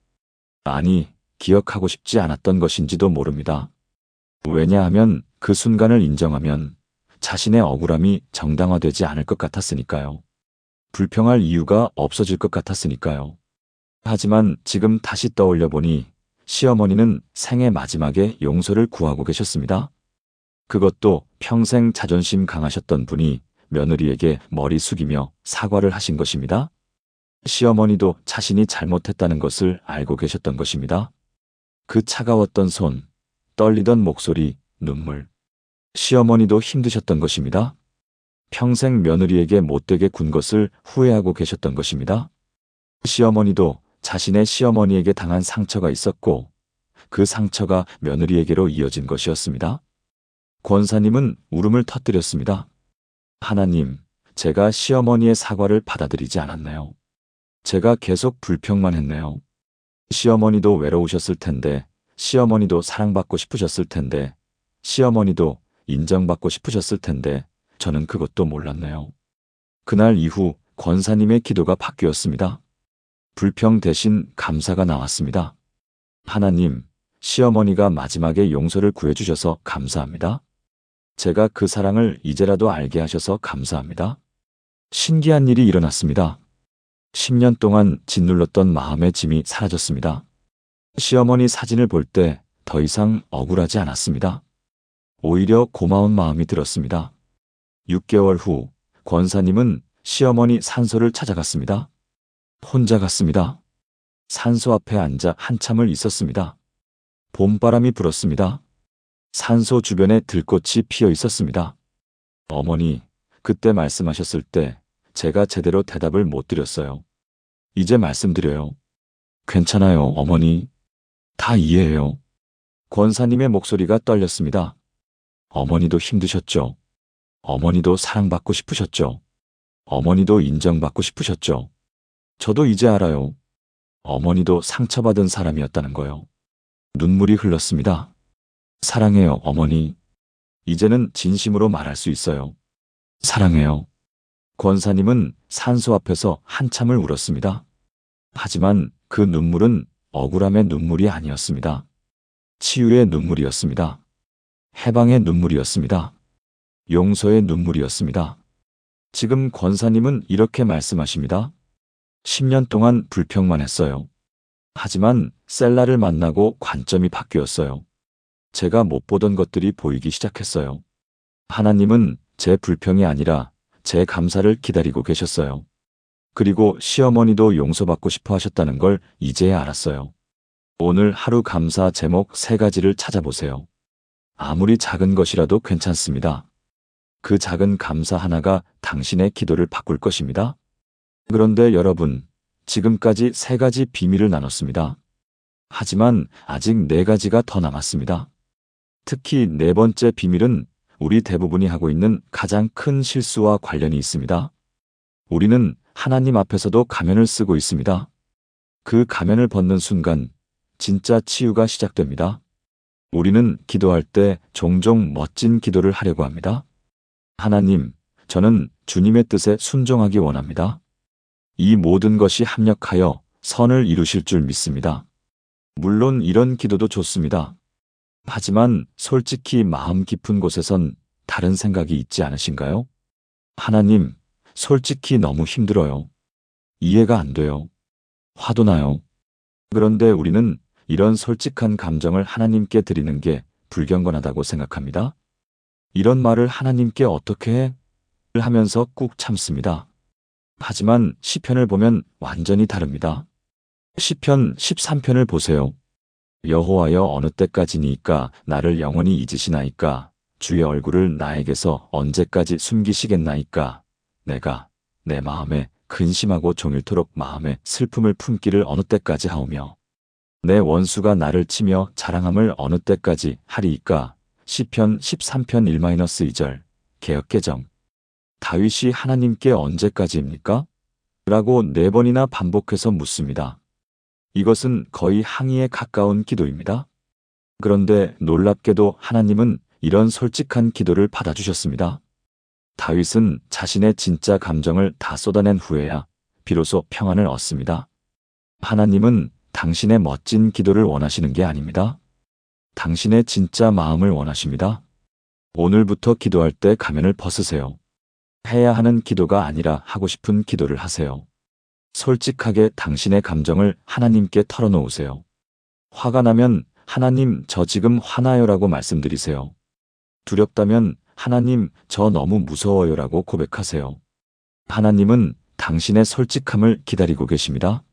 아니, 기억하고 싶지 않았던 것인지도 모릅니다. 왜냐하면 그 순간을 인정하면 자신의 억울함이 정당화되지 않을 것 같았으니까요. 불평할 이유가 없어질 것 같았으니까요. 하지만 지금 다시 떠올려 보니 시어머니는 생애 마지막에 용서를 구하고 계셨습니다. 그것도 평생 자존심 강하셨던 분이 며느리에게 머리 숙이며 사과를 하신 것입니다. 시어머니도 자신이 잘못했다는 것을 알고 계셨던 것입니다. 그 차가웠던 손, 떨리던 목소리, 눈물. 시어머니도 힘드셨던 것입니다. 평생 며느리에게 못되게 군 것을 후회하고 계셨던 것입니다. 시어머니도 자신의 시어머니에게 당한 상처가 있었고 그 상처가 며느리에게로 이어진 것이었습니다. 권사님은 울음을 터뜨렸습니다. 하나님, 제가 시어머니의 사과를 받아들이지 않았네요. 제가 계속 불평만 했네요. 시어머니도 외로우셨을 텐데, 시어머니도 사랑받고 싶으셨을 텐데, 시어머니도 인정받고 싶으셨을 텐데, 저는 그것도 몰랐네요. 그날 이후 권사님의 기도가 바뀌었습니다. 불평 대신 감사가 나왔습니다. 하나님, 시어머니가 마지막에 용서를 구해주셔서 감사합니다. 제가 그 사랑을 이제라도 알게 하셔서 감사합니다. 신기한 일이 일어났습니다. 10년 동안 짓눌렀던 마음의 짐이 사라졌습니다. 시어머니 사진을 볼 때 더 이상 억울하지 않았습니다. 오히려 고마운 마음이 들었습니다. 6개월 후 권사님은 시어머니 산소를 찾아갔습니다. 혼자 갔습니다. 산소 앞에 앉아 한참을 있었습니다. 봄바람이 불었습니다. 산소 주변에 들꽃이 피어 있었습니다. 어머니, 그때 말씀하셨을 때 제가 제대로 대답을 못 드렸어요. 이제 말씀드려요. 괜찮아요, 어머니. 다 이해해요. 권사님의 목소리가 떨렸습니다. 어머니도 힘드셨죠. 어머니도 사랑받고 싶으셨죠. 어머니도 인정받고 싶으셨죠. 저도 이제 알아요. 어머니도 상처받은 사람이었다는 거요. 눈물이 흘렀습니다. 사랑해요, 어머니. 이제는 진심으로 말할 수 있어요. 사랑해요. 권사님은 산소 앞에서 한참을 울었습니다. 하지만 그 눈물은 억울함의 눈물이 아니었습니다. 치유의 눈물이었습니다. 해방의 눈물이었습니다. 용서의 눈물이었습니다. 지금 권사님은 이렇게 말씀하십니다. 10년 동안 불평만 했어요. 하지만 셀라를 만나고 관점이 바뀌었어요. 제가 못 보던 것들이 보이기 시작했어요. 하나님은 제 불평이 아니라 제 감사를 기다리고 계셨어요. 그리고 시어머니도 용서받고 싶어 하셨다는 걸 이제야 알았어요. 오늘 하루 감사 제목 3가지를 찾아보세요. 아무리 작은 것이라도 괜찮습니다. 그 작은 감사 하나가 당신의 기도를 바꿀 것입니다. 그런데 여러분, 지금까지 3가지 비밀을 나눴습니다. 하지만 아직 4가지가 더 남았습니다. 특히 4번째 비밀은 우리 대부분이 하고 있는 가장 큰 실수와 관련이 있습니다. 우리는 하나님 앞에서도 가면을 쓰고 있습니다. 그 가면을 벗는 순간 진짜 치유가 시작됩니다. 우리는 기도할 때 종종 멋진 기도를 하려고 합니다. 하나님, 저는 주님의 뜻에 순종하기 원합니다. 이 모든 것이 합력하여 선을 이루실 줄 믿습니다. 물론 이런 기도도 좋습니다. 하지만 솔직히 마음 깊은 곳에선 다른 생각이 있지 않으신가요? 하나님, 솔직히 너무 힘들어요. 이해가 안 돼요. 화도 나요. 그런데 우리는 이런 솔직한 감정을 하나님께 드리는 게 불경건하다고 생각합니다. 이런 말을 하나님께 어떻게 해? 하면서 꾹 참습니다. 하지만 시편을 보면 완전히 다릅니다. 시편 13편을 보세요. 여호와여 어느 때까지니까 나를 영원히 잊으시나이까? 주의 얼굴을 나에게서 언제까지 숨기시겠나이까? 내가 내 마음에 근심하고 종일토록 마음에 슬픔을 품기를 어느 때까지 하오며 내 원수가 나를 치며 자랑함을 어느 때까지 하리이까? 시편 13편 1-2절 개역개정. 다윗이 하나님께 언제까지입니까? 라고 4번이나 반복해서 묻습니다. 이것은 거의 항의에 가까운 기도입니다. 그런데 놀랍게도 하나님은 이런 솔직한 기도를 받아주셨습니다. 다윗은 자신의 진짜 감정을 다 쏟아낸 후에야 비로소 평안을 얻습니다. 하나님은 당신의 멋진 기도를 원하시는 게 아닙니다. 당신의 진짜 마음을 원하십니다. 오늘부터 기도할 때 가면을 벗으세요. 해야 하는 기도가 아니라 하고 싶은 기도를 하세요. 솔직하게 당신의 감정을 하나님께 털어놓으세요. 화가 나면 하나님, 저 지금 화나요라고 말씀드리세요. 두렵다면 하나님, 저 너무 무서워요라고 고백하세요. 하나님은 당신의 솔직함을 기다리고 계십니다.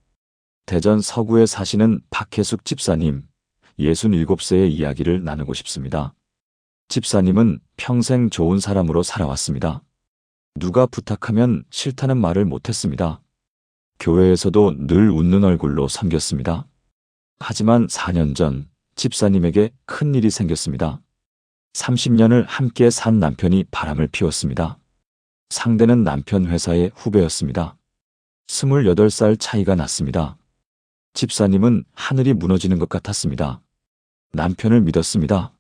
대전 서구에 사시는 박혜숙 집사님, 67세의 이야기를 나누고 싶습니다. 집사님은 평생 좋은 사람으로 살아왔습니다. 누가 부탁하면 싫다는 말을 못했습니다. 교회에서도 늘 웃는 얼굴로 섬겼습니다. 하지만 4년 전 집사님에게 큰 일이 생겼습니다. 30년을 함께 산 남편이 바람을 피웠습니다. 상대는 남편 회사의 후배였습니다. 28살 차이가 났습니다. 집사님은 하늘이 무너지는 것 같았습니다. 남편을 믿었습니다.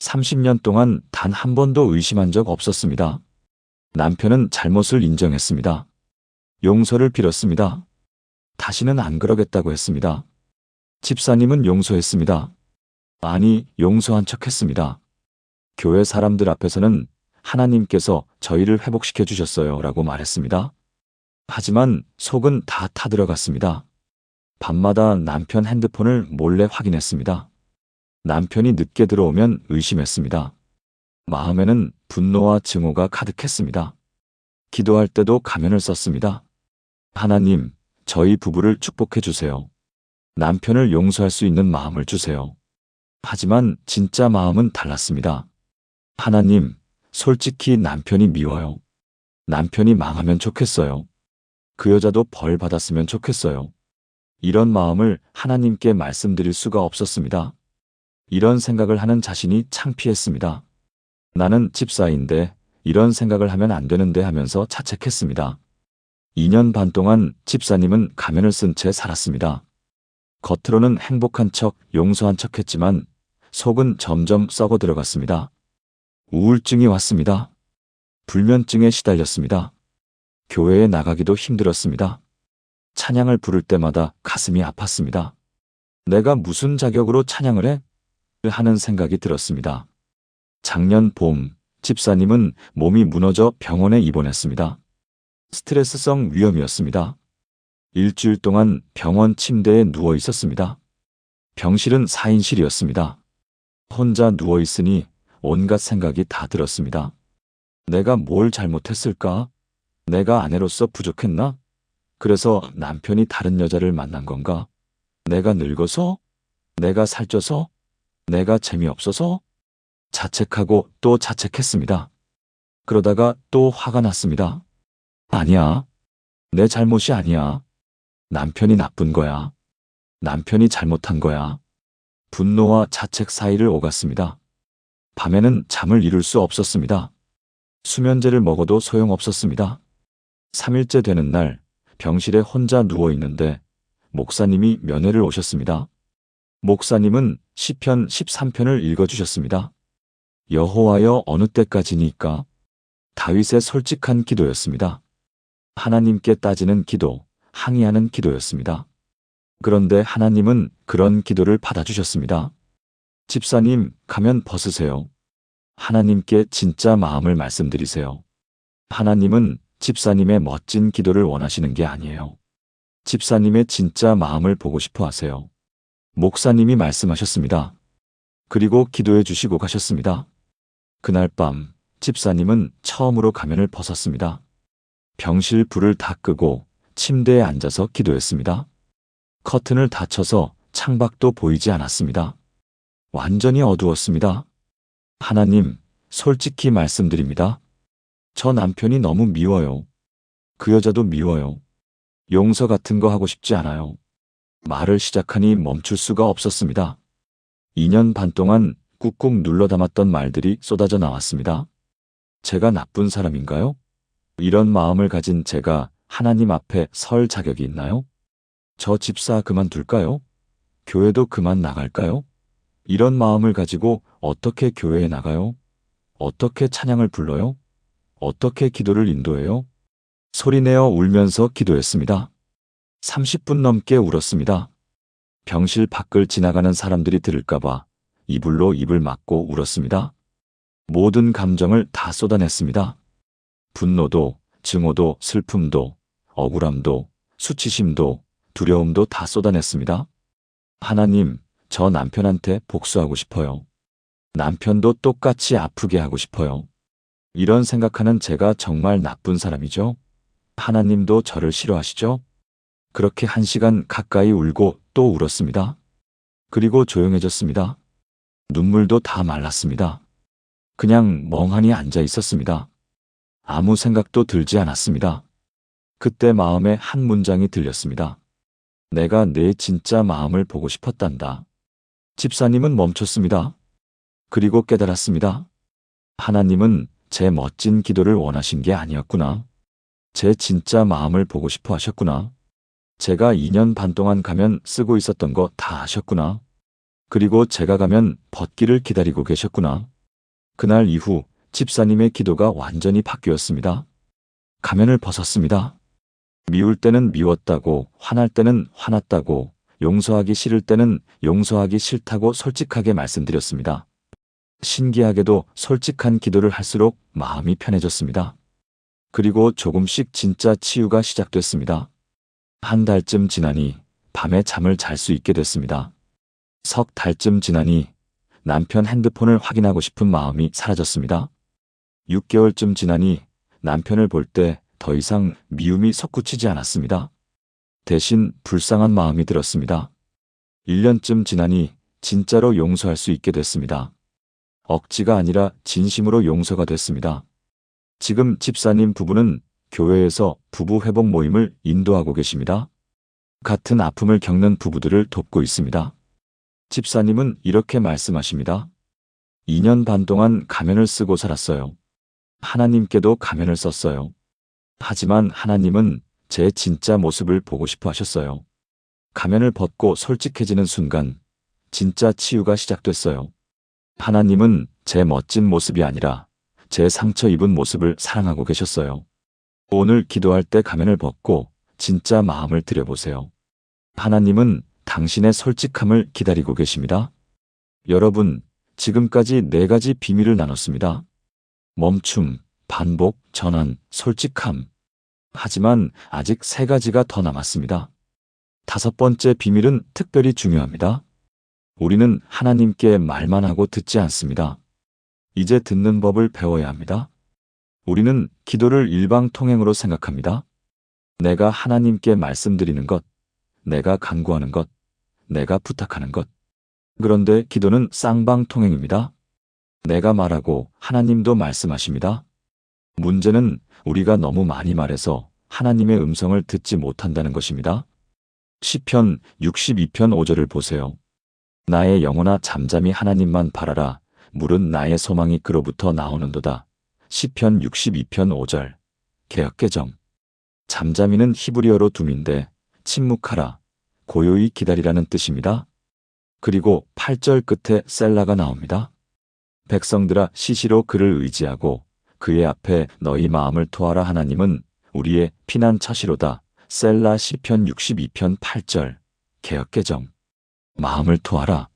30년 동안 단 한 번도 의심한 적 없었습니다. 남편은 잘못을 인정했습니다. 용서를 빌었습니다. 다시는 안 그러겠다고 했습니다. 집사님은 용서했습니다. 아니, 용서한 척 했습니다. 교회 사람들 앞에서는 하나님께서 저희를 회복시켜 주셨어요 라고 말했습니다. 하지만 속은 다 타들어갔습니다. 밤마다 남편 핸드폰을 몰래 확인했습니다. 남편이 늦게 들어오면 의심했습니다. 마음에는 분노와 증오가 가득했습니다. 기도할 때도 가면을 썼습니다. 하나님, 저희 부부를 축복해 주세요. 남편을 용서할 수 있는 마음을 주세요. 하지만 진짜 마음은 달랐습니다. 하나님, 솔직히 남편이 미워요. 남편이 망하면 좋겠어요. 그 여자도 벌 받았으면 좋겠어요. 이런 마음을 하나님께 말씀드릴 수가 없었습니다. 이런 생각을 하는 자신이 창피했습니다. 나는 집사인데 이런 생각을 하면 안 되는데 하면서 자책했습니다. 2년 반 동안 집사님은 가면을 쓴 채 살았습니다. 겉으로는 행복한 척, 용서한 척 했지만 속은 점점 썩어 들어갔습니다. 우울증이 왔습니다. 불면증에 시달렸습니다. 교회에 나가기도 힘들었습니다. 찬양을 부를 때마다 가슴이 아팠습니다. 내가 무슨 자격으로 찬양을 해? 하는 생각이 들었습니다. 작년 봄, 집사님은 몸이 무너져 병원에 입원했습니다. 스트레스성 위염이었습니다. 일주일 동안 병원 침대에 누워 있었습니다. 병실은 4인실이었습니다. 혼자 누워 있으니 온갖 생각이 다 들었습니다. 내가 뭘 잘못했을까? 내가 아내로서 부족했나? 그래서 남편이 다른 여자를 만난 건가? 내가 늙어서? 내가 살쪄서? 내가 재미없어서? 자책하고 또 자책했습니다. 그러다가 또 화가 났습니다. 아니야. 내 잘못이 아니야. 남편이 나쁜 거야. 남편이 잘못한 거야. 분노와 자책 사이를 오갔습니다. 밤에는 잠을 이룰 수 없었습니다. 수면제를 먹어도 소용없었습니다. 3일째 되는 날, 병실에 혼자 누워 있는데 목사님이 면회를 오셨습니다. 목사님은 시편 13편을 읽어주셨습니다. 여호와여 어느 때까지니까? 다윗의 솔직한 기도였습니다. 하나님께 따지는 기도, 항의하는 기도였습니다. 그런데 하나님은 그런 기도를 받아주셨습니다. 집사님, 가면 벗으세요. 하나님께 진짜 마음을 말씀드리세요. 하나님은 집사님의 멋진 기도를 원하시는 게 아니에요. 집사님의 진짜 마음을 보고 싶어 하세요. 목사님이 말씀하셨습니다. 그리고 기도해 주시고 가셨습니다. 그날 밤, 집사님은 처음으로 가면을 벗었습니다. 병실 불을 다 끄고 침대에 앉아서 기도했습니다. 커튼을 닫혀서 창밖도 보이지 않았습니다. 완전히 어두웠습니다. 하나님, 솔직히 말씀드립니다. 저 남편이 너무 미워요. 그 여자도 미워요. 용서 같은 거 하고 싶지 않아요. 말을 시작하니 멈출 수가 없었습니다. 2년 반 동안 꾹꾹 눌러 담았던 말들이 쏟아져 나왔습니다. 제가 나쁜 사람인가요? 이런 마음을 가진 제가 하나님 앞에 설 자격이 있나요? 저 집사 그만둘까요? 교회도 그만 나갈까요? 이런 마음을 가지고 어떻게 교회에 나가요? 어떻게 찬양을 불러요? 어떻게 기도를 인도해요? 소리내어 울면서 기도했습니다. 30분 넘게 울었습니다. 병실 밖을 지나가는 사람들이 들을까봐 이불로 입을 막고 울었습니다. 모든 감정을 다 쏟아냈습니다. 분노도, 증오도, 슬픔도, 억울함도, 수치심도, 두려움도 다 쏟아냈습니다. 하나님, 저 남편한테 복수하고 싶어요. 남편도 똑같이 아프게 하고 싶어요. 이런 생각하는 제가 정말 나쁜 사람이죠? 하나님도 저를 싫어하시죠? 그렇게 1시간 가까이 울고 또 울었습니다. 그리고 조용해졌습니다. 눈물도 다 말랐습니다. 그냥 멍하니 앉아 있었습니다. 아무 생각도 들지 않았습니다. 그때 마음에 한 문장이 들렸습니다. 내가 내 진짜 마음을 보고 싶었단다. 집사님은 멈췄습니다. 그리고 깨달았습니다. 하나님은 제 멋진 기도를 원하신 게 아니었구나. 제 진짜 마음을 보고 싶어 하셨구나. 제가 2년 반 동안 가면 쓰고 있었던 거 다 아셨구나. 그리고 제가 가면 벗기를 기다리고 계셨구나. 그날 이후 집사님의 기도가 완전히 바뀌었습니다. 가면을 벗었습니다. 미울 때는 미웠다고, 화날 때는 화났다고, 용서하기 싫을 때는 용서하기 싫다고 솔직하게 말씀드렸습니다. 신기하게도 솔직한 기도를 할수록 마음이 편해졌습니다. 그리고 조금씩 진짜 치유가 시작됐습니다. 한 달쯤 지나니 밤에 잠을 잘 수 있게 됐습니다. 석 달쯤 지나니 남편 핸드폰을 확인하고 싶은 마음이 사라졌습니다. 6개월쯤 지나니 남편을 볼 때 더 이상 미움이 솟구치지 않았습니다. 대신 불쌍한 마음이 들었습니다. 1년쯤 지나니 진짜로 용서할 수 있게 됐습니다. 억지가 아니라 진심으로 용서가 됐습니다. 지금 집사님 부부는 교회에서 부부 회복 모임을 인도하고 계십니다. 같은 아픔을 겪는 부부들을 돕고 있습니다. 집사님은 이렇게 말씀하십니다. 2년 반 동안 가면을 쓰고 살았어요. 하나님께도 가면을 썼어요. 하지만 하나님은 제 진짜 모습을 보고 싶어 하셨어요. 가면을 벗고 솔직해지는 순간 진짜 치유가 시작됐어요. 하나님은 제 멋진 모습이 아니라 제 상처 입은 모습을 사랑하고 계셨어요. 오늘 기도할 때 가면을 벗고 진짜 마음을 들여보세요. 하나님은 당신의 솔직함을 기다리고 계십니다. 여러분, 지금까지 4가지 비밀을 나눴습니다. 멈춤, 반복, 전환, 솔직함. 하지만 아직 3가지가 더 남았습니다. 5번째 비밀은 특별히 중요합니다. 우리는 하나님께 말만 하고 듣지 않습니다. 이제 듣는 법을 배워야 합니다. 우리는 기도를 일방통행으로 생각합니다. 내가 하나님께 말씀드리는 것, 내가 간구하는 것, 내가 부탁하는 것. 그런데 기도는 쌍방통행입니다. 내가 말하고 하나님도 말씀하십니다. 문제는 우리가 너무 많이 말해서 하나님의 음성을 듣지 못한다는 것입니다. 시편 62편 5절을 보세요. 나의 영혼아 잠잠히 하나님만 바라라. 물은 나의 소망이 그로부터 나오는도다. 시편 62편 5절. 개역개정. 잠잠이는 히브리어로 둠인데 침묵하라, 고요히 기다리라는 뜻입니다. 그리고 8절 끝에 셀라가 나옵니다. 백성들아 시시로 그를 의지하고 그의 앞에 너희 마음을 토하라. 하나님은 우리의 피난처시로다. 셀라. 시편 62편 8절. 개역개정. 마음을 토하라.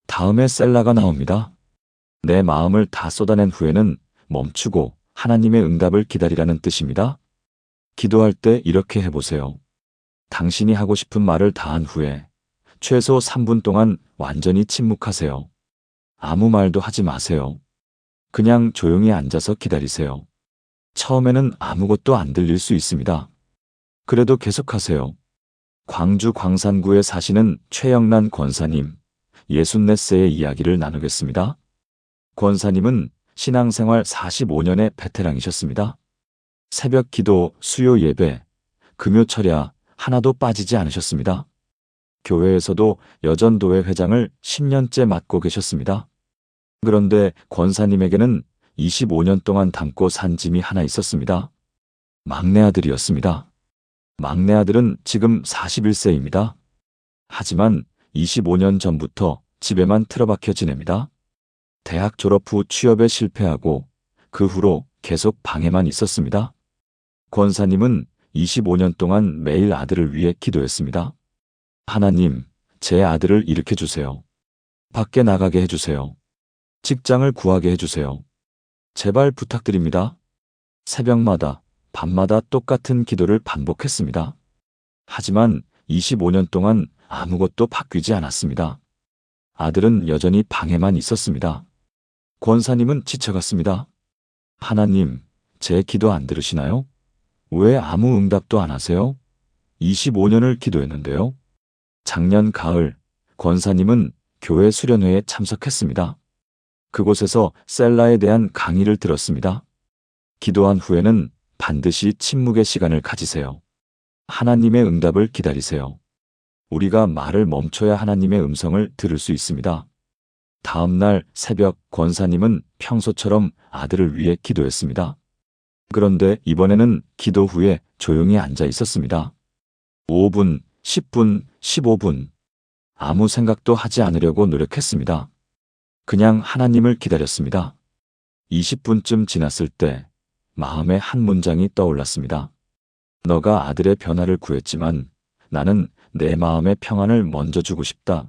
다음에 셀라가 나옵니다. 내 마음을 다 쏟아낸 후에는 멈추고 하나님의 응답을 기다리라는 뜻입니다. 기도할 때 이렇게 해보세요. 당신이 하고 싶은 말을 다 한 후에 최소 3분 동안 완전히 침묵하세요. 아무 말도 하지 마세요. 그냥 조용히 앉아서 기다리세요. 처음에는 아무것도 안 들릴 수 있습니다. 그래도 계속하세요. 광주 광산구에 사시는 최영란 권사님, 64세의 이야기를 나누겠습니다. 권사님은 신앙생활 45년의 베테랑이셨습니다. 새벽 기도, 수요 예배, 금요 철야 하나도 빠지지 않으셨습니다. 교회에서도 여전도회 회장을 10년째 맡고 계셨습니다. 그런데 권사님에게는 25년 동안 담고 산 짐이 하나 있었습니다. 막내 아들이었습니다. 막내 아들은 지금 41세입니다. 하지만 25년 전부터 집에만 틀어박혀 지냅니다. 대학 졸업 후 취업에 실패하고 그 후로 계속 방에만 있었습니다. 권사님은 25년 동안 매일 아들을 위해 기도했습니다. 하나님, 제 아들을 일으켜 주세요. 밖에 나가게 해주세요. 직장을 구하게 해주세요. 제발 부탁드립니다. 새벽마다, 밤마다 똑같은 기도를 반복했습니다. 하지만 25년 동안 아무것도 바뀌지 않았습니다. 아들은 여전히 방에만 있었습니다. 권사님은 지쳐갔습니다. 하나님, 제 기도 안 들으시나요? 왜 아무 응답도 안 하세요? 25년을 기도했는데요. 작년 가을, 권사님은 교회 수련회에 참석했습니다. 그곳에서 셀라에 대한 강의를 들었습니다. 기도한 후에는 반드시 침묵의 시간을 가지세요. 하나님의 응답을 기다리세요. 우리가 말을 멈춰야 하나님의 음성을 들을 수 있습니다. 다음 날 새벽 권사님은 평소처럼 아들을 위해 기도했습니다. 그런데 이번에는 기도 후에 조용히 앉아 있었습니다. 5분, 10분, 15분. 아무 생각도 하지 않으려고 노력했습니다. 그냥 하나님을 기다렸습니다. 20분쯤 지났을 때 마음에 한 문장이 떠올랐습니다. 너가 아들의 변화를 구했지만 나는 내 마음의 평안을 먼저 주고 싶다.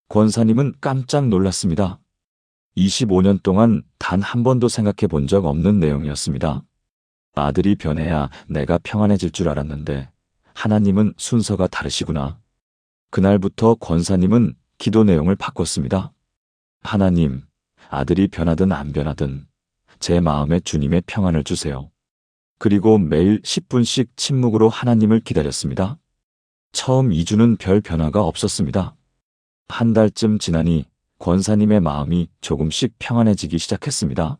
권사님은 깜짝 놀랐습니다. 25년 동안 단 한 번도 생각해 본 적 없는 내용이었습니다. 아들이 변해야 내가 평안해질 줄 알았는데 하나님은 순서가 다르시구나. 그날부터 권사님은 기도 내용을 바꿨습니다. 하나님, 아들이 변하든 안 변하든 제 마음에 주님의 평안을 주세요. 그리고 매일 10분씩 침묵으로 하나님을 기다렸습니다. 처음 2주는 별 변화가 없었습니다. 한 달쯤 지나니 권사님의 마음이 조금씩 평안해지기 시작했습니다.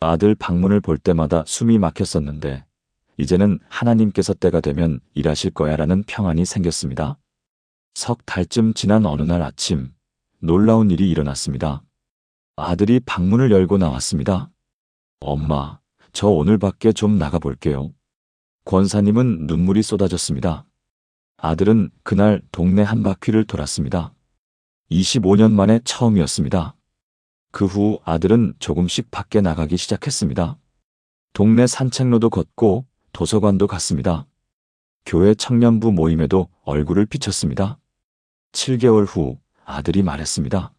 아들 방문을 볼 때마다 숨이 막혔었는데 이제는 하나님께서 때가 되면 일하실 거야라는 평안이 생겼습니다. 석 달쯤 지난 어느 날 아침 놀라운 일이 일어났습니다. 아들이 방문을 열고 나왔습니다. 엄마, 저 오늘 밖에 좀 나가볼게요. 권사님은 눈물이 쏟아졌습니다. 아들은 그날 동네 한 바퀴를 돌았습니다. 25년 만에 처음이었습니다. 그 후 아들은 조금씩 밖에 나가기 시작했습니다. 동네 산책로도 걷고 도서관도 갔습니다. 교회 청년부 모임에도 얼굴을 비쳤습니다. 7개월 후 아들이 말했습니다.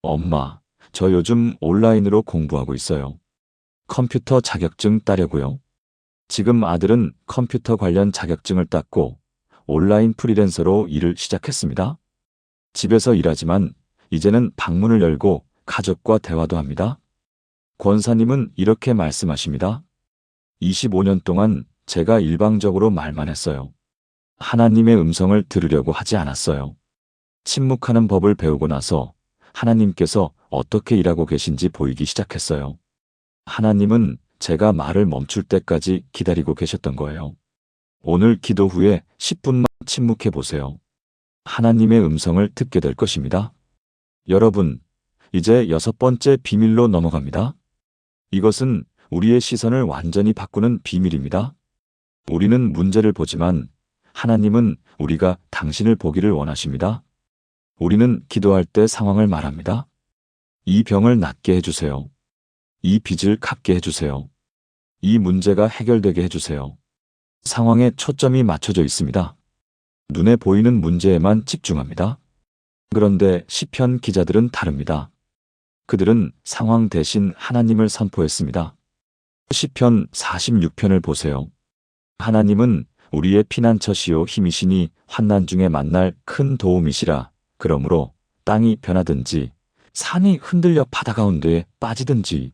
엄마, 저 요즘 온라인으로 공부하고 있어요. 컴퓨터 자격증 따려고요. 지금 아들은 컴퓨터 관련 자격증을 땄고 온라인 프리랜서로 일을 시작했습니다. 집에서 일하지만 이제는 방문을 열고 가족과 대화도 합니다. 권사님은 이렇게 말씀하십니다. 25년 동안 제가 일방적으로 말만 했어요. 하나님의 음성을 들으려고 하지 않았어요. 침묵하는 법을 배우고 나서 하나님께서 어떻게 일하고 계신지 보이기 시작했어요. 하나님은 제가 말을 멈출 때까지 기다리고 계셨던 거예요. 오늘 기도 후에 10분만 침묵해 보세요. 하나님의 음성을 듣게 될 것입니다. 여러분, 이제 6번째 비밀로 넘어갑니다. 이것은 우리의 시선을 완전히 바꾸는 비밀입니다. 우리는 문제를 보지만 하나님은 우리가 당신을 보기를 원하십니다. 우리는 기도할 때 상황을 말합니다. 이 병을 낫게 해주세요. 이 빚을 갚게 해주세요. 이 문제가 해결되게 해주세요. 상황에 초점이 맞춰져 있습니다. 눈에 보이는 문제에만 집중합니다. 그런데 시편 기자들은 다릅니다. 그들은 상황 대신 하나님을 선포했습니다. 시편 46편을 보세요. 하나님은 우리의 피난처시요 힘이시니 환난 중에 만날 큰 도움이시라. 그러므로 땅이 변하든지 산이 흔들려 바다 가운데에 빠지든지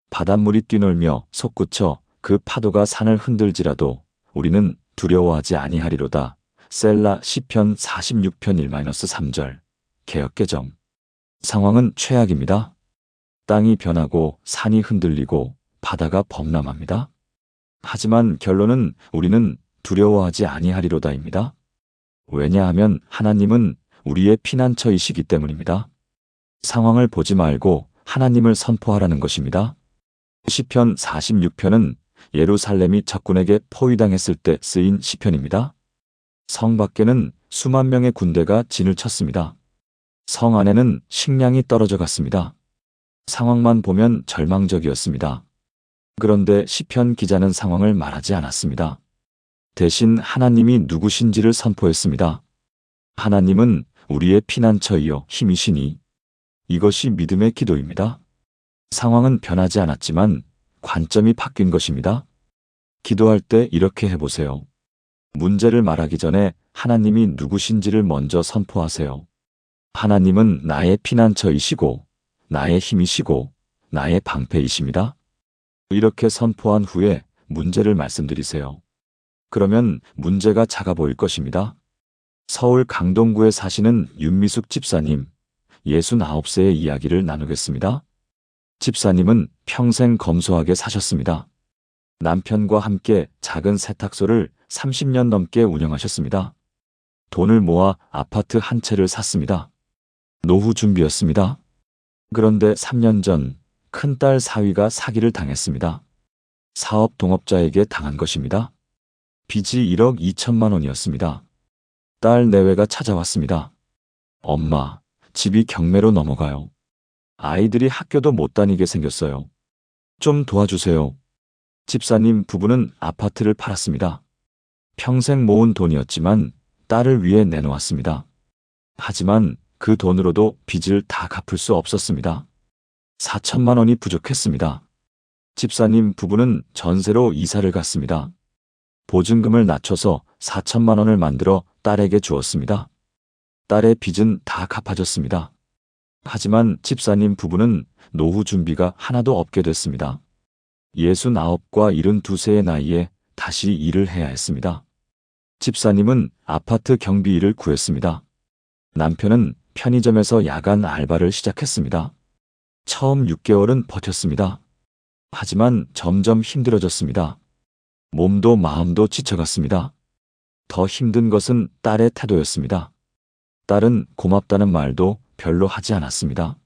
바닷물이 뛰놀며 솟구쳐 그 파도가 산을 흔들지라도 우리는 두려워하지 아니하리로다. 셀라 시편 46편 1-3절 개역개정. 상황은 최악입니다. 땅이 변하고 산이 흔들리고 바다가 범람합니다. 하지만 결론은 우리는 두려워하지 아니하리로다입니다. 왜냐하면 하나님은 우리의 피난처이시기 때문입니다. 상황을 보지 말고 하나님을 선포하라는 것입니다. 시편 46편은 예루살렘이 적군에게 포위당했을 때 쓰인 시편입니다. 성 밖에는 수만 명의 군대가 진을 쳤습니다. 성 안에는 식량이 떨어져 갔습니다. 상황만 보면 절망적이었습니다. 그런데 시편 기자는 상황을 말하지 않았습니다. 대신 하나님이 누구신지를 선포했습니다. 하나님은 우리의 피난처이요 힘이시니. 이것이 믿음의 기도입니다. 상황은 변하지 않았지만 관점이 바뀐 것입니다. 기도할 때 이렇게 해보세요. 문제를 말하기 전에 하나님이 누구신지를 먼저 선포하세요. 하나님은 나의 피난처이시고 나의 힘이시고 나의 방패이십니다. 이렇게 선포한 후에 문제를 말씀드리세요. 그러면 문제가 작아 보일 것입니다. 서울 강동구에 사시는 윤미숙 집사님, 69세의 이야기를 나누겠습니다. 집사님은 평생 검소하게 사셨습니다. 남편과 함께 작은 세탁소를 30년 넘게 운영하셨습니다. 돈을 모아 아파트 한 채를 샀습니다. 노후 준비였습니다. 그런데 3년 전 큰딸 사위가 사기를 당했습니다. 사업 동업자에게 당한 것입니다. 빚이 1억 2천만 원이었습니다. 딸 내외가 찾아왔습니다. 엄마, 집이 경매로 넘어가요. 아이들이 학교도 못 다니게 생겼어요. 좀 도와주세요. 집사님 부부는 아파트를 팔았습니다. 평생 모은 돈이었지만 딸을 위해 내놓았습니다. 하지만 그 돈으로도 빚을 다 갚을 수 없었습니다. 4천만 원이 부족했습니다. 집사님 부부는 전세로 이사를 갔습니다. 보증금을 낮춰서 4천만 원을 만들어 딸에게 주었습니다. 딸의 빚은 다 갚아졌습니다. 하지만 집사님 부부는 노후 준비가 하나도 없게 됐습니다. 69과 72세의 나이에 다시 일을 해야 했습니다. 집사님은 아파트 경비 일을 구했습니다. 남편은 편의점에서 야간 알바를 시작했습니다. 처음 6개월은 버텼습니다. 하지만 점점 힘들어졌습니다. 몸도 마음도 지쳐갔습니다. 더 힘든 것은 딸의 태도였습니다. 딸은 고맙다는 말도 별로 하지 않았습니다.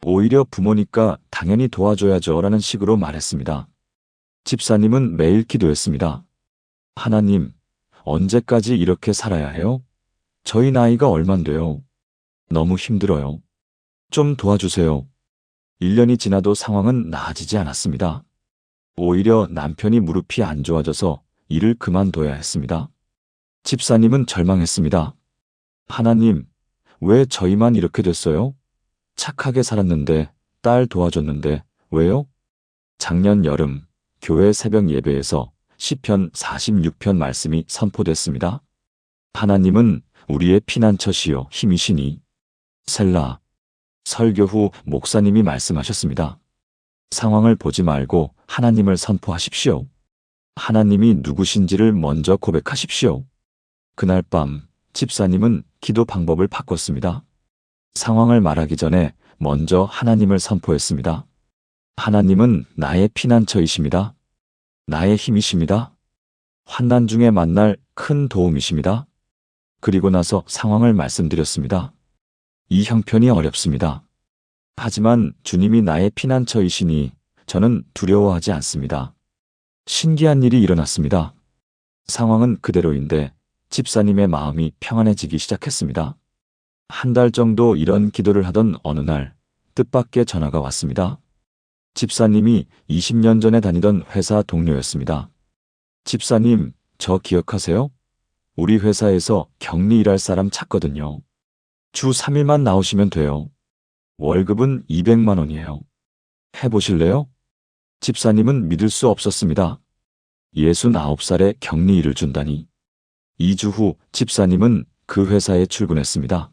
오히려 부모니까 당연히 도와줘야죠 라는 식으로 말했습니다. 집사님은 매일 기도했습니다. 하나님, 언제까지 이렇게 살아야 해요? 저희 나이가 얼만데요? 너무 힘들어요. 좀 도와주세요. 1년이 지나도 상황은 나아지지 않았습니다. 오히려 남편이 무릎이 안 좋아져서 일을 그만둬야 했습니다. 집사님은 절망했습니다. 하나님, 왜 저희만 이렇게 됐어요? 착하게 살았는데, 딸 도와줬는데, 왜요? 작년 여름, 교회 새벽 예배에서 시편 46편 말씀이 선포됐습니다. 하나님은 우리의 피난처시요 힘이시니. 셀라. 설교 후 목사님이 말씀하셨습니다. 상황을 보지 말고 하나님을 선포하십시오. 하나님이 누구신지를 먼저 고백하십시오. 그날 밤 집사님은 기도 방법을 바꿨습니다. 상황을 말하기 전에 먼저 하나님을 선포했습니다. 하나님은 나의 피난처이십니다. 나의 힘이십니다. 환난 중에 만날 큰 도움이십니다. 그리고 나서 상황을 말씀드렸습니다. 이 형편이 어렵습니다. 하지만 주님이 나의 피난처이시니 저는 두려워하지 않습니다. 신기한 일이 일어났습니다. 상황은 그대로인데 집사님의 마음이 평안해지기 시작했습니다. 한 달 정도 이런 기도를 하던 어느 날 뜻밖의 전화가 왔습니다. 집사님이 20년 전에 다니던 회사 동료였습니다. 집사님, 저 기억하세요? 우리 회사에서 격리 일할 사람 찾거든요. 주 3일만 나오시면 돼요. 월급은 200만 원이에요. 해보실래요? 집사님은 믿을 수 없었습니다. 69살에 격리 일을 준다니. 2주 후 집사님은 그 회사에 출근했습니다.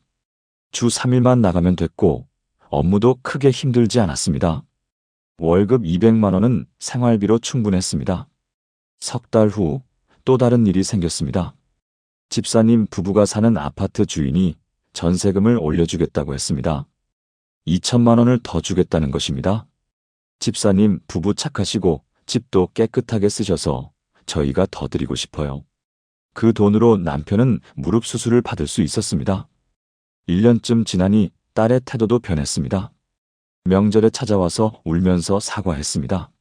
주 3일만 나가면 됐고 업무도 크게 힘들지 않았습니다. 월급 200만 원은 생활비로 충분했습니다. 석 달 후 또 다른 일이 생겼습니다. 집사님 부부가 사는 아파트 주인이 전세금을 올려주겠다고 했습니다. 2천만 원을 더 주겠다는 것입니다. 집사님 부부 착하시고 집도 깨끗하게 쓰셔서 저희가 더 드리고 싶어요. 그 돈으로 남편은 무릎 수술을 받을 수 있었습니다. 1년쯤 지나니 딸의 태도도 변했습니다. 명절에 찾아와서 울면서 사과했습니다.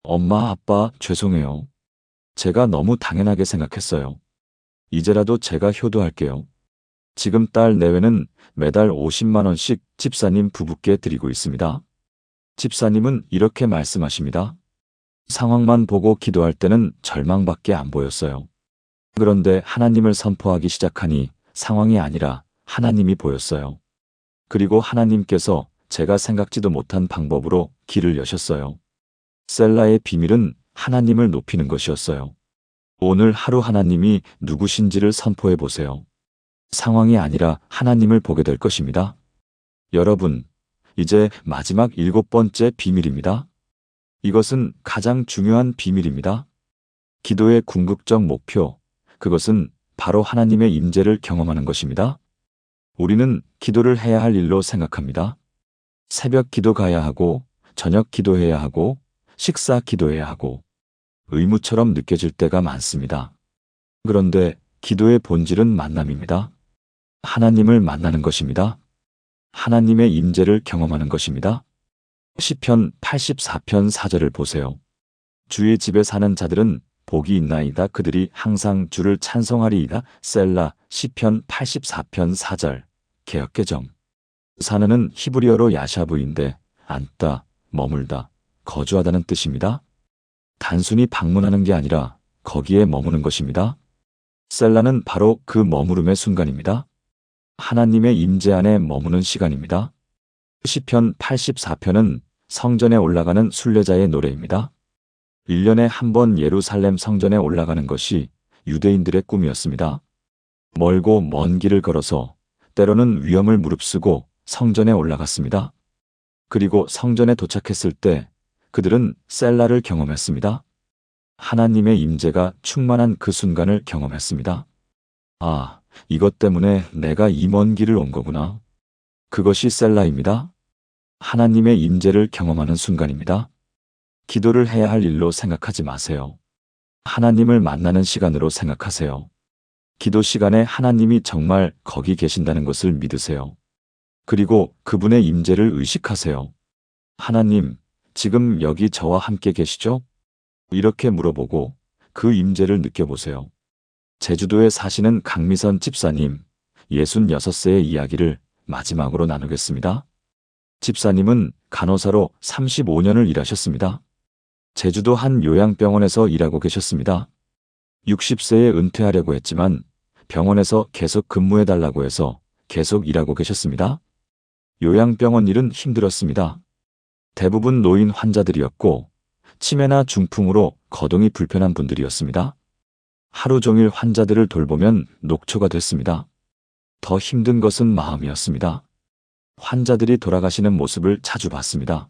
엄마, 아빠, 죄송해요. 제가 너무 당연하게 생각했어요. 이제라도 제가 효도할게요. 지금 딸 내외는 매달 50만 원씩 집사님 부부께 드리고 있습니다. 집사님은 이렇게 말씀하십니다. 상황만 보고 기도할 때는 절망밖에 안 보였어요. 그런데 하나님을 선포하기 시작하니 상황이 아니라 하나님이 보였어요. 그리고 하나님께서 제가 생각지도 못한 방법으로 길을 여셨어요. 셀라의 비밀은 하나님을 높이는 것이었어요. 오늘 하루 하나님이 누구신지를 선포해 보세요. 상황이 아니라 하나님을 보게 될 것입니다. 여러분, 이제 마지막 7번째 비밀입니다. 이것은 가장 중요한 비밀입니다. 기도의 궁극적 목표, 그것은 바로 하나님의 임재를 경험하는 것입니다. 우리는 기도를 해야 할 일로 생각합니다. 새벽 기도 가야 하고, 저녁 기도해야 하고, 식사 기도해야 하고, 의무처럼 느껴질 때가 많습니다. 그런데 기도의 본질은 만남입니다. 하나님을 만나는 것입니다. 하나님의 임재를 경험하는 것입니다. 시편 84편 4절을 보세요. 주의 집에 사는 자들은 복이 있나이다. 그들이 항상 주를 찬송하리이다. 셀라. 시편 84편 4절. 개역개정. 사는은 히브리어로 야샤브인데 앉다, 머물다, 거주하다는 뜻입니다. 단순히 방문하는 게 아니라 거기에 머무는 것입니다. 셀라는 바로 그 머무름의 순간입니다. 하나님의 임재 안에 머무는 시간입니다. 시편 84편은 성전에 올라가는 순례자의 노래입니다. 1년에 한 번 예루살렘 성전에 올라가는 것이 유대인들의 꿈이었습니다. 멀고 먼 길을 걸어서 때로는 위험을 무릅쓰고 성전에 올라갔습니다. 그리고 성전에 도착했을 때 그들은 셀라를 경험했습니다. 하나님의 임재가 충만한 그 순간을 경험했습니다. 아, 이것 때문에 내가 이 먼 길을 온 거구나. 그것이 셀라입니다. 하나님의 임재를 경험하는 순간입니다. 기도를 해야 할 일로 생각하지 마세요. 하나님을 만나는 시간으로 생각하세요. 기도 시간에 하나님이 정말 거기 계신다는 것을 믿으세요. 그리고 그분의 임재를 의식하세요. 하나님, 지금 여기 저와 함께 계시죠? 이렇게 물어보고 그 임재를 느껴보세요. 제주도에 사시는 강미선 집사님, 66세의 이야기를 마지막으로 나누겠습니다. 집사님은 간호사로 35년을 일하셨습니다. 제주도 한 요양병원에서 일하고 계셨습니다. 60세에 은퇴하려고 했지만 병원에서 계속 근무해달라고 해서 계속 일하고 계셨습니다. 요양병원 일은 힘들었습니다. 대부분 노인 환자들이었고 치매나 중풍으로 거동이 불편한 분들이었습니다. 하루 종일 환자들을 돌보면 녹초가 됐습니다. 더 힘든 것은 마음이었습니다. 환자들이 돌아가시는 모습을 자주 봤습니다.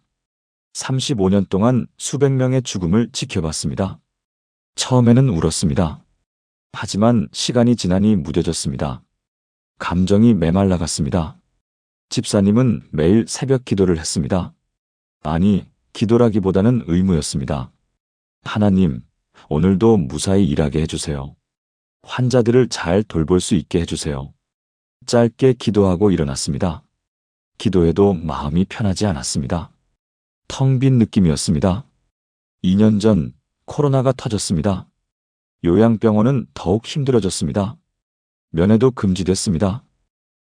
35년 동안 수백 명의 죽음을 지켜봤습니다. 처음에는 울었습니다. 하지만 시간이 지나니 무뎌졌습니다. 감정이 메말라갔습니다. 집사님은 매일 새벽 기도를 했습니다. 아니, 기도라기보다는 의무였습니다. 하나님, 오늘도 무사히 일하게 해주세요. 환자들을 잘 돌볼 수 있게 해주세요. 짧게 기도하고 일어났습니다. 기도해도 마음이 편하지 않았습니다. 텅 빈 느낌이었습니다. 2년 전 코로나가 터졌습니다. 요양병원은 더욱 힘들어졌습니다. 면회도 금지됐습니다.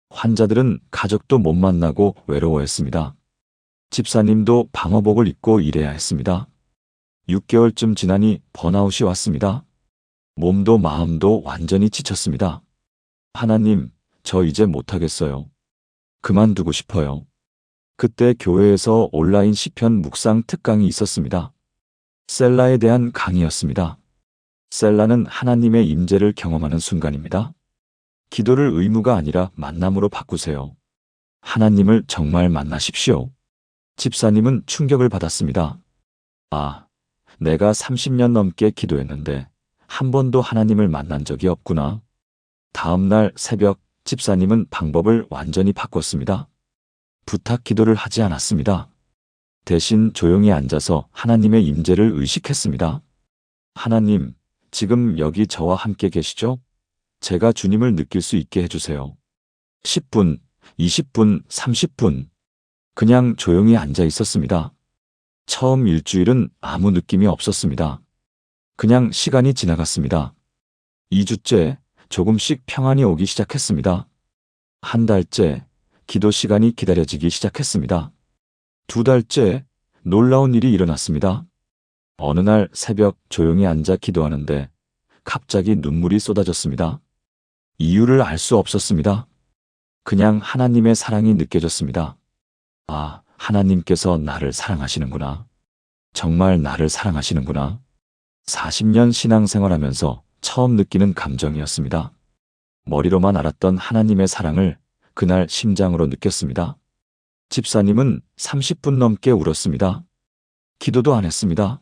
환자들은 가족도 못 만나고 외로워했습니다. 집사님도 방호복을 입고 일해야 했습니다. 6개월쯤 지나니 번아웃이 왔습니다. 몸도 마음도 완전히 지쳤습니다. 하나님, 저 이제 못하겠어요. 그만두고 싶어요. 그때 교회에서 온라인 시편 묵상 특강이 있었습니다. 셀라에 대한 강의였습니다. 셀라는 하나님의 임재를 경험하는 순간입니다. 기도를 의무가 아니라 만남으로 바꾸세요. 하나님을 정말 만나십시오. 집사님은 충격을 받았습니다. 아, 내가 30년 넘게 기도했는데 한 번도 하나님을 만난 적이 없구나. 다음 날 새벽 집사님은 방법을 완전히 바꿨습니다. 부탁 기도를 하지 않았습니다. 대신 조용히 앉아서 하나님의 임재를 의식했습니다. 하나님, 지금 여기 저와 함께 계시죠? 제가 주님을 느낄 수 있게 해주세요. 10분, 20분, 30분. 그냥 조용히 앉아 있었습니다. 처음 일주일은 아무 느낌이 없었습니다. 그냥 시간이 지나갔습니다. 2주째 조금씩 평안이 오기 시작했습니다. 한 달째 기도 시간이 기다려지기 시작했습니다. 2달째 놀라운 일이 일어났습니다. 어느 날 새벽 조용히 앉아 기도하는데 갑자기 눈물이 쏟아졌습니다. 이유를 알 수 없었습니다. 그냥 하나님의 사랑이 느껴졌습니다. 아, 하나님께서 나를 사랑하시는구나. 정말 나를 사랑하시는구나. 40년 신앙생활하면서 처음 느끼는 감정이었습니다. 머리로만 알았던 하나님의 사랑을 그날 심장으로 느꼈습니다. 집사님은 30분 넘게 울었습니다. 기도도 안 했습니다.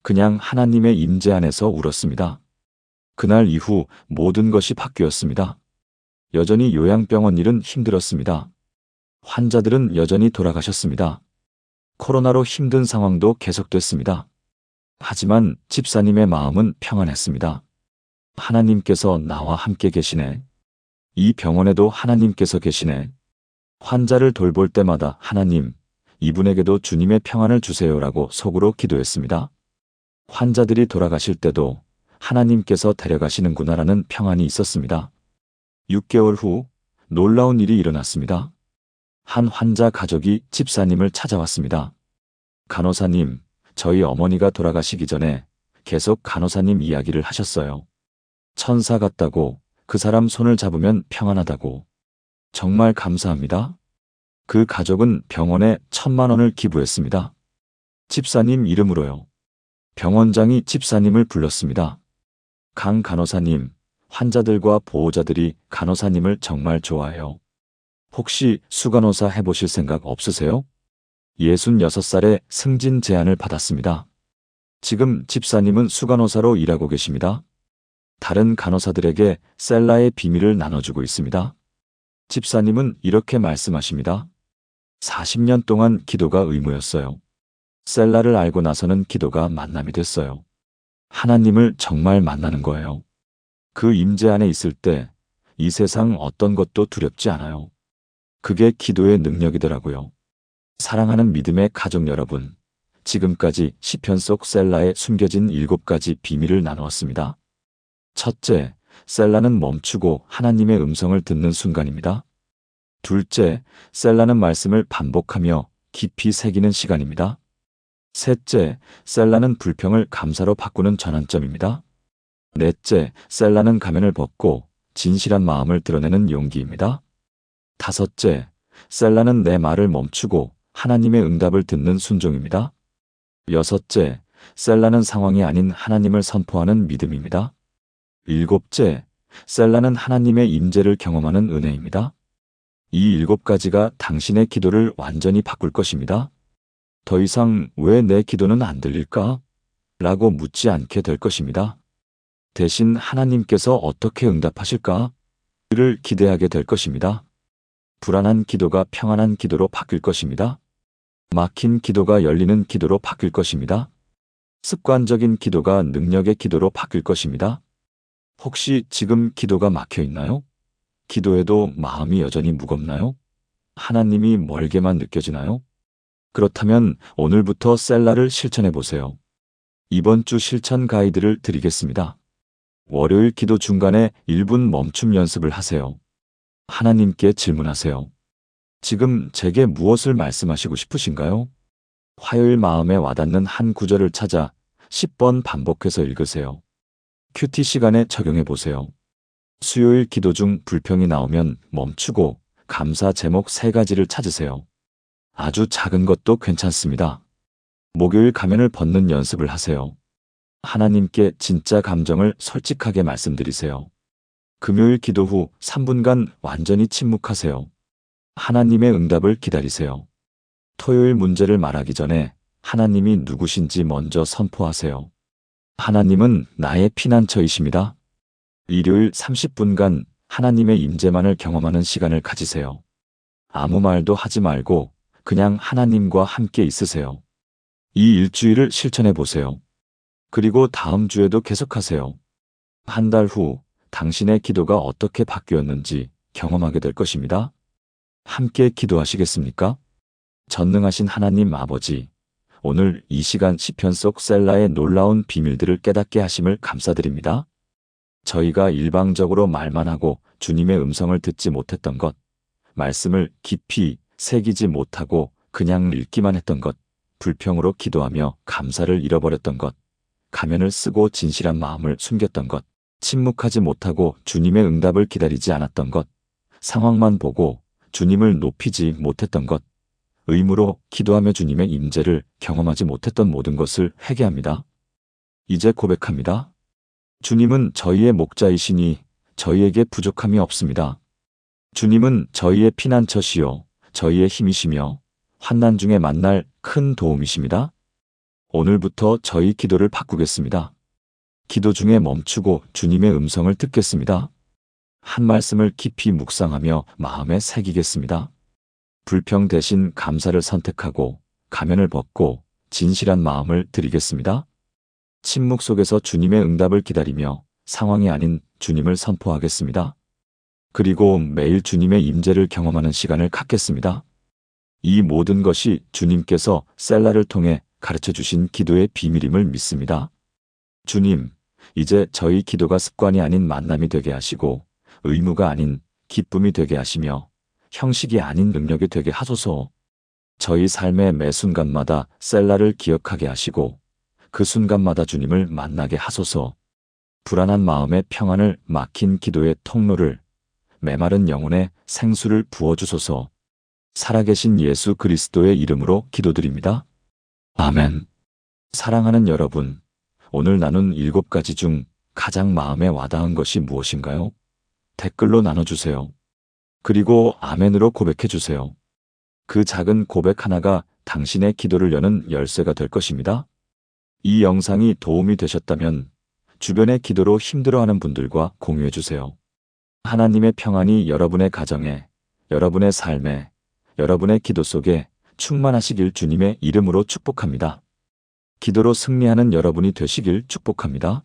그냥 하나님의 임재 안에서 울었습니다. 그날 이후 모든 것이 바뀌었습니다. 여전히 요양병원 일은 힘들었습니다. 환자들은 여전히 돌아가셨습니다. 코로나로 힘든 상황도 계속됐습니다. 하지만 집사님의 마음은 평안했습니다. 하나님께서 나와 함께 계시네. 이 병원에도 하나님께서 계시네. 환자를 돌볼 때마다 하나님, 이분에게도 주님의 평안을 주세요라고 속으로 기도했습니다. 환자들이 돌아가실 때도 하나님께서 데려가시는구나라는 평안이 있었습니다. 6개월 후 놀라운 일이 일어났습니다. 한 환자 가족이 집사님을 찾아왔습니다. 간호사님, 저희 어머니가 돌아가시기 전에 계속 간호사님 이야기를 하셨어요. 천사 같다고, 그 사람 손을 잡으면 평안하다고. 정말 감사합니다. 그 가족은 병원에 1,000만 원을 기부했습니다. 집사님 이름으로요. 병원장이 집사님을 불렀습니다. 강 간호사님, 환자들과 보호자들이 간호사님을 정말 좋아해요. 혹시 수간호사 해보실 생각 없으세요? 66살에 승진 제안을 받았습니다. 지금 집사님은 수간호사로 일하고 계십니다. 다른 간호사들에게 셀라의 비밀을 나눠주고 있습니다. 집사님은 이렇게 말씀하십니다. 40년 동안 기도가 의무였어요. 셀라를 알고 나서는 기도가 만남이 됐어요. 하나님을 정말 만나는 거예요. 그 임재 안에 있을 때 이 세상 어떤 것도 두렵지 않아요. 그게 기도의 능력이더라고요. 사랑하는 믿음의 가족 여러분, 지금까지 시편 속 셀라에 숨겨진 7가지 비밀을 나누었습니다. 첫째, 셀라는 멈추고 하나님의 음성을 듣는 순간입니다. 둘째, 셀라는 말씀을 반복하며 깊이 새기는 시간입니다. 셋째, 셀라는 불평을 감사로 바꾸는 전환점입니다. 넷째, 셀라는 가면을 벗고 진실한 마음을 드러내는 용기입니다. 다섯째, 셀라는 내 말을 멈추고 하나님의 응답을 듣는 순종입니다. 여섯째, 셀라는 상황이 아닌 하나님을 선포하는 믿음입니다. 일곱째, 셀라는 하나님의 임재를 경험하는 은혜입니다. 이 7가지가 당신의 기도를 완전히 바꿀 것입니다. 더 이상 왜 내 기도는 안 들릴까? 라고 묻지 않게 될 것입니다. 대신 하나님께서 어떻게 응답하실까? 를 기대하게 될 것입니다. 불안한 기도가 평안한 기도로 바뀔 것입니다. 막힌 기도가 열리는 기도로 바뀔 것입니다. 습관적인 기도가 능력의 기도로 바뀔 것입니다. 혹시 지금 기도가 막혀 있나요? 기도해도 마음이 여전히 무겁나요? 하나님이 멀게만 느껴지나요? 그렇다면 오늘부터 셀라를 실천해 보세요. 이번 주 실천 가이드를 드리겠습니다. 월요일 기도 중간에 1분 멈춤 연습을 하세요. 하나님께 질문하세요. 지금 제게 무엇을 말씀하시고 싶으신가요? 화요일 마음에 와닿는 한 구절을 찾아 10번 반복해서 읽으세요. 큐티 시간에 적용해 보세요. 수요일 기도 중 불평이 나오면 멈추고 감사 제목 3가지를 찾으세요. 아주 작은 것도 괜찮습니다. 목요일 가면을 벗는 연습을 하세요. 하나님께 진짜 감정을 솔직하게 말씀드리세요. 금요일 기도 후 3분간 완전히 침묵하세요. 하나님의 응답을 기다리세요. 토요일 문제를 말하기 전에 하나님이 누구신지 먼저 선포하세요. 하나님은 나의 피난처이십니다. 일요일 30분간 하나님의 임재만을 경험하는 시간을 가지세요. 아무 말도 하지 말고 그냥 하나님과 함께 있으세요. 이 일주일을 실천해 보세요. 그리고 다음 주에도 계속하세요. 한 달 후 당신의 기도가 어떻게 바뀌었는지 경험하게 될 것입니다. 함께 기도하시겠습니까? 전능하신 하나님 아버지, 오늘 이 시간 시편 속 셀라의 놀라운 비밀들을 깨닫게 하심을 감사드립니다. 저희가 일방적으로 말만 하고 주님의 음성을 듣지 못했던 것, 말씀을 깊이 새기지 못하고 그냥 읽기만 했던 것, 불평으로 기도하며 감사를 잃어버렸던 것, 가면을 쓰고 진실한 마음을 숨겼던 것, 침묵하지 못하고 주님의 응답을 기다리지 않았던 것, 상황만 보고 주님을 높이지 못했던 것, 의무로 기도하며 주님의 임재를 경험하지 못했던 모든 것을 회개합니다. 이제 고백합니다. 주님은 저희의 목자이시니 저희에게 부족함이 없습니다. 주님은 저희의 피난처시요 저희의 힘이시며 환난 중에 만날 큰 도움이십니다. 오늘부터 저희 기도를 바꾸겠습니다. 기도 중에 멈추고 주님의 음성을 듣겠습니다. 한 말씀을 깊이 묵상하며 마음에 새기겠습니다. 불평 대신 감사를 선택하고 가면을 벗고 진실한 마음을 드리겠습니다. 침묵 속에서 주님의 응답을 기다리며 상황이 아닌 주님을 선포하겠습니다. 그리고 매일 주님의 임재를 경험하는 시간을 갖겠습니다. 이 모든 것이 주님께서 셀라를 통해 가르쳐 주신 기도의 비밀임을 믿습니다. 주님, 이제 저희 기도가 습관이 아닌 만남이 되게 하시고 의무가 아닌 기쁨이 되게 하시며 형식이 아닌 능력이 되게 하소서. 저희 삶의 매 순간마다 셀라를 기억하게 하시고 그 순간마다 주님을 만나게 하소서. 불안한 마음의 평안을 막힌 기도의 통로를, 메마른 영혼의 생수를 부어주소서. 살아계신 예수 그리스도의 이름으로 기도드립니다. 아멘. 사랑하는 여러분, 오늘 나눈 7가지 중 가장 마음에 와닿은 것이 무엇인가요? 댓글로 나눠주세요. 그리고 아멘으로 고백해주세요. 그 작은 고백 하나가 당신의 기도를 여는 열쇠가 될 것입니다. 이 영상이 도움이 되셨다면 주변의 기도로 힘들어하는 분들과 공유해주세요. 하나님의 평안이 여러분의 가정에, 여러분의 삶에, 여러분의 기도 속에 충만하시길 주님의 이름으로 축복합니다. 기도로 승리하는 여러분이 되시길 축복합니다.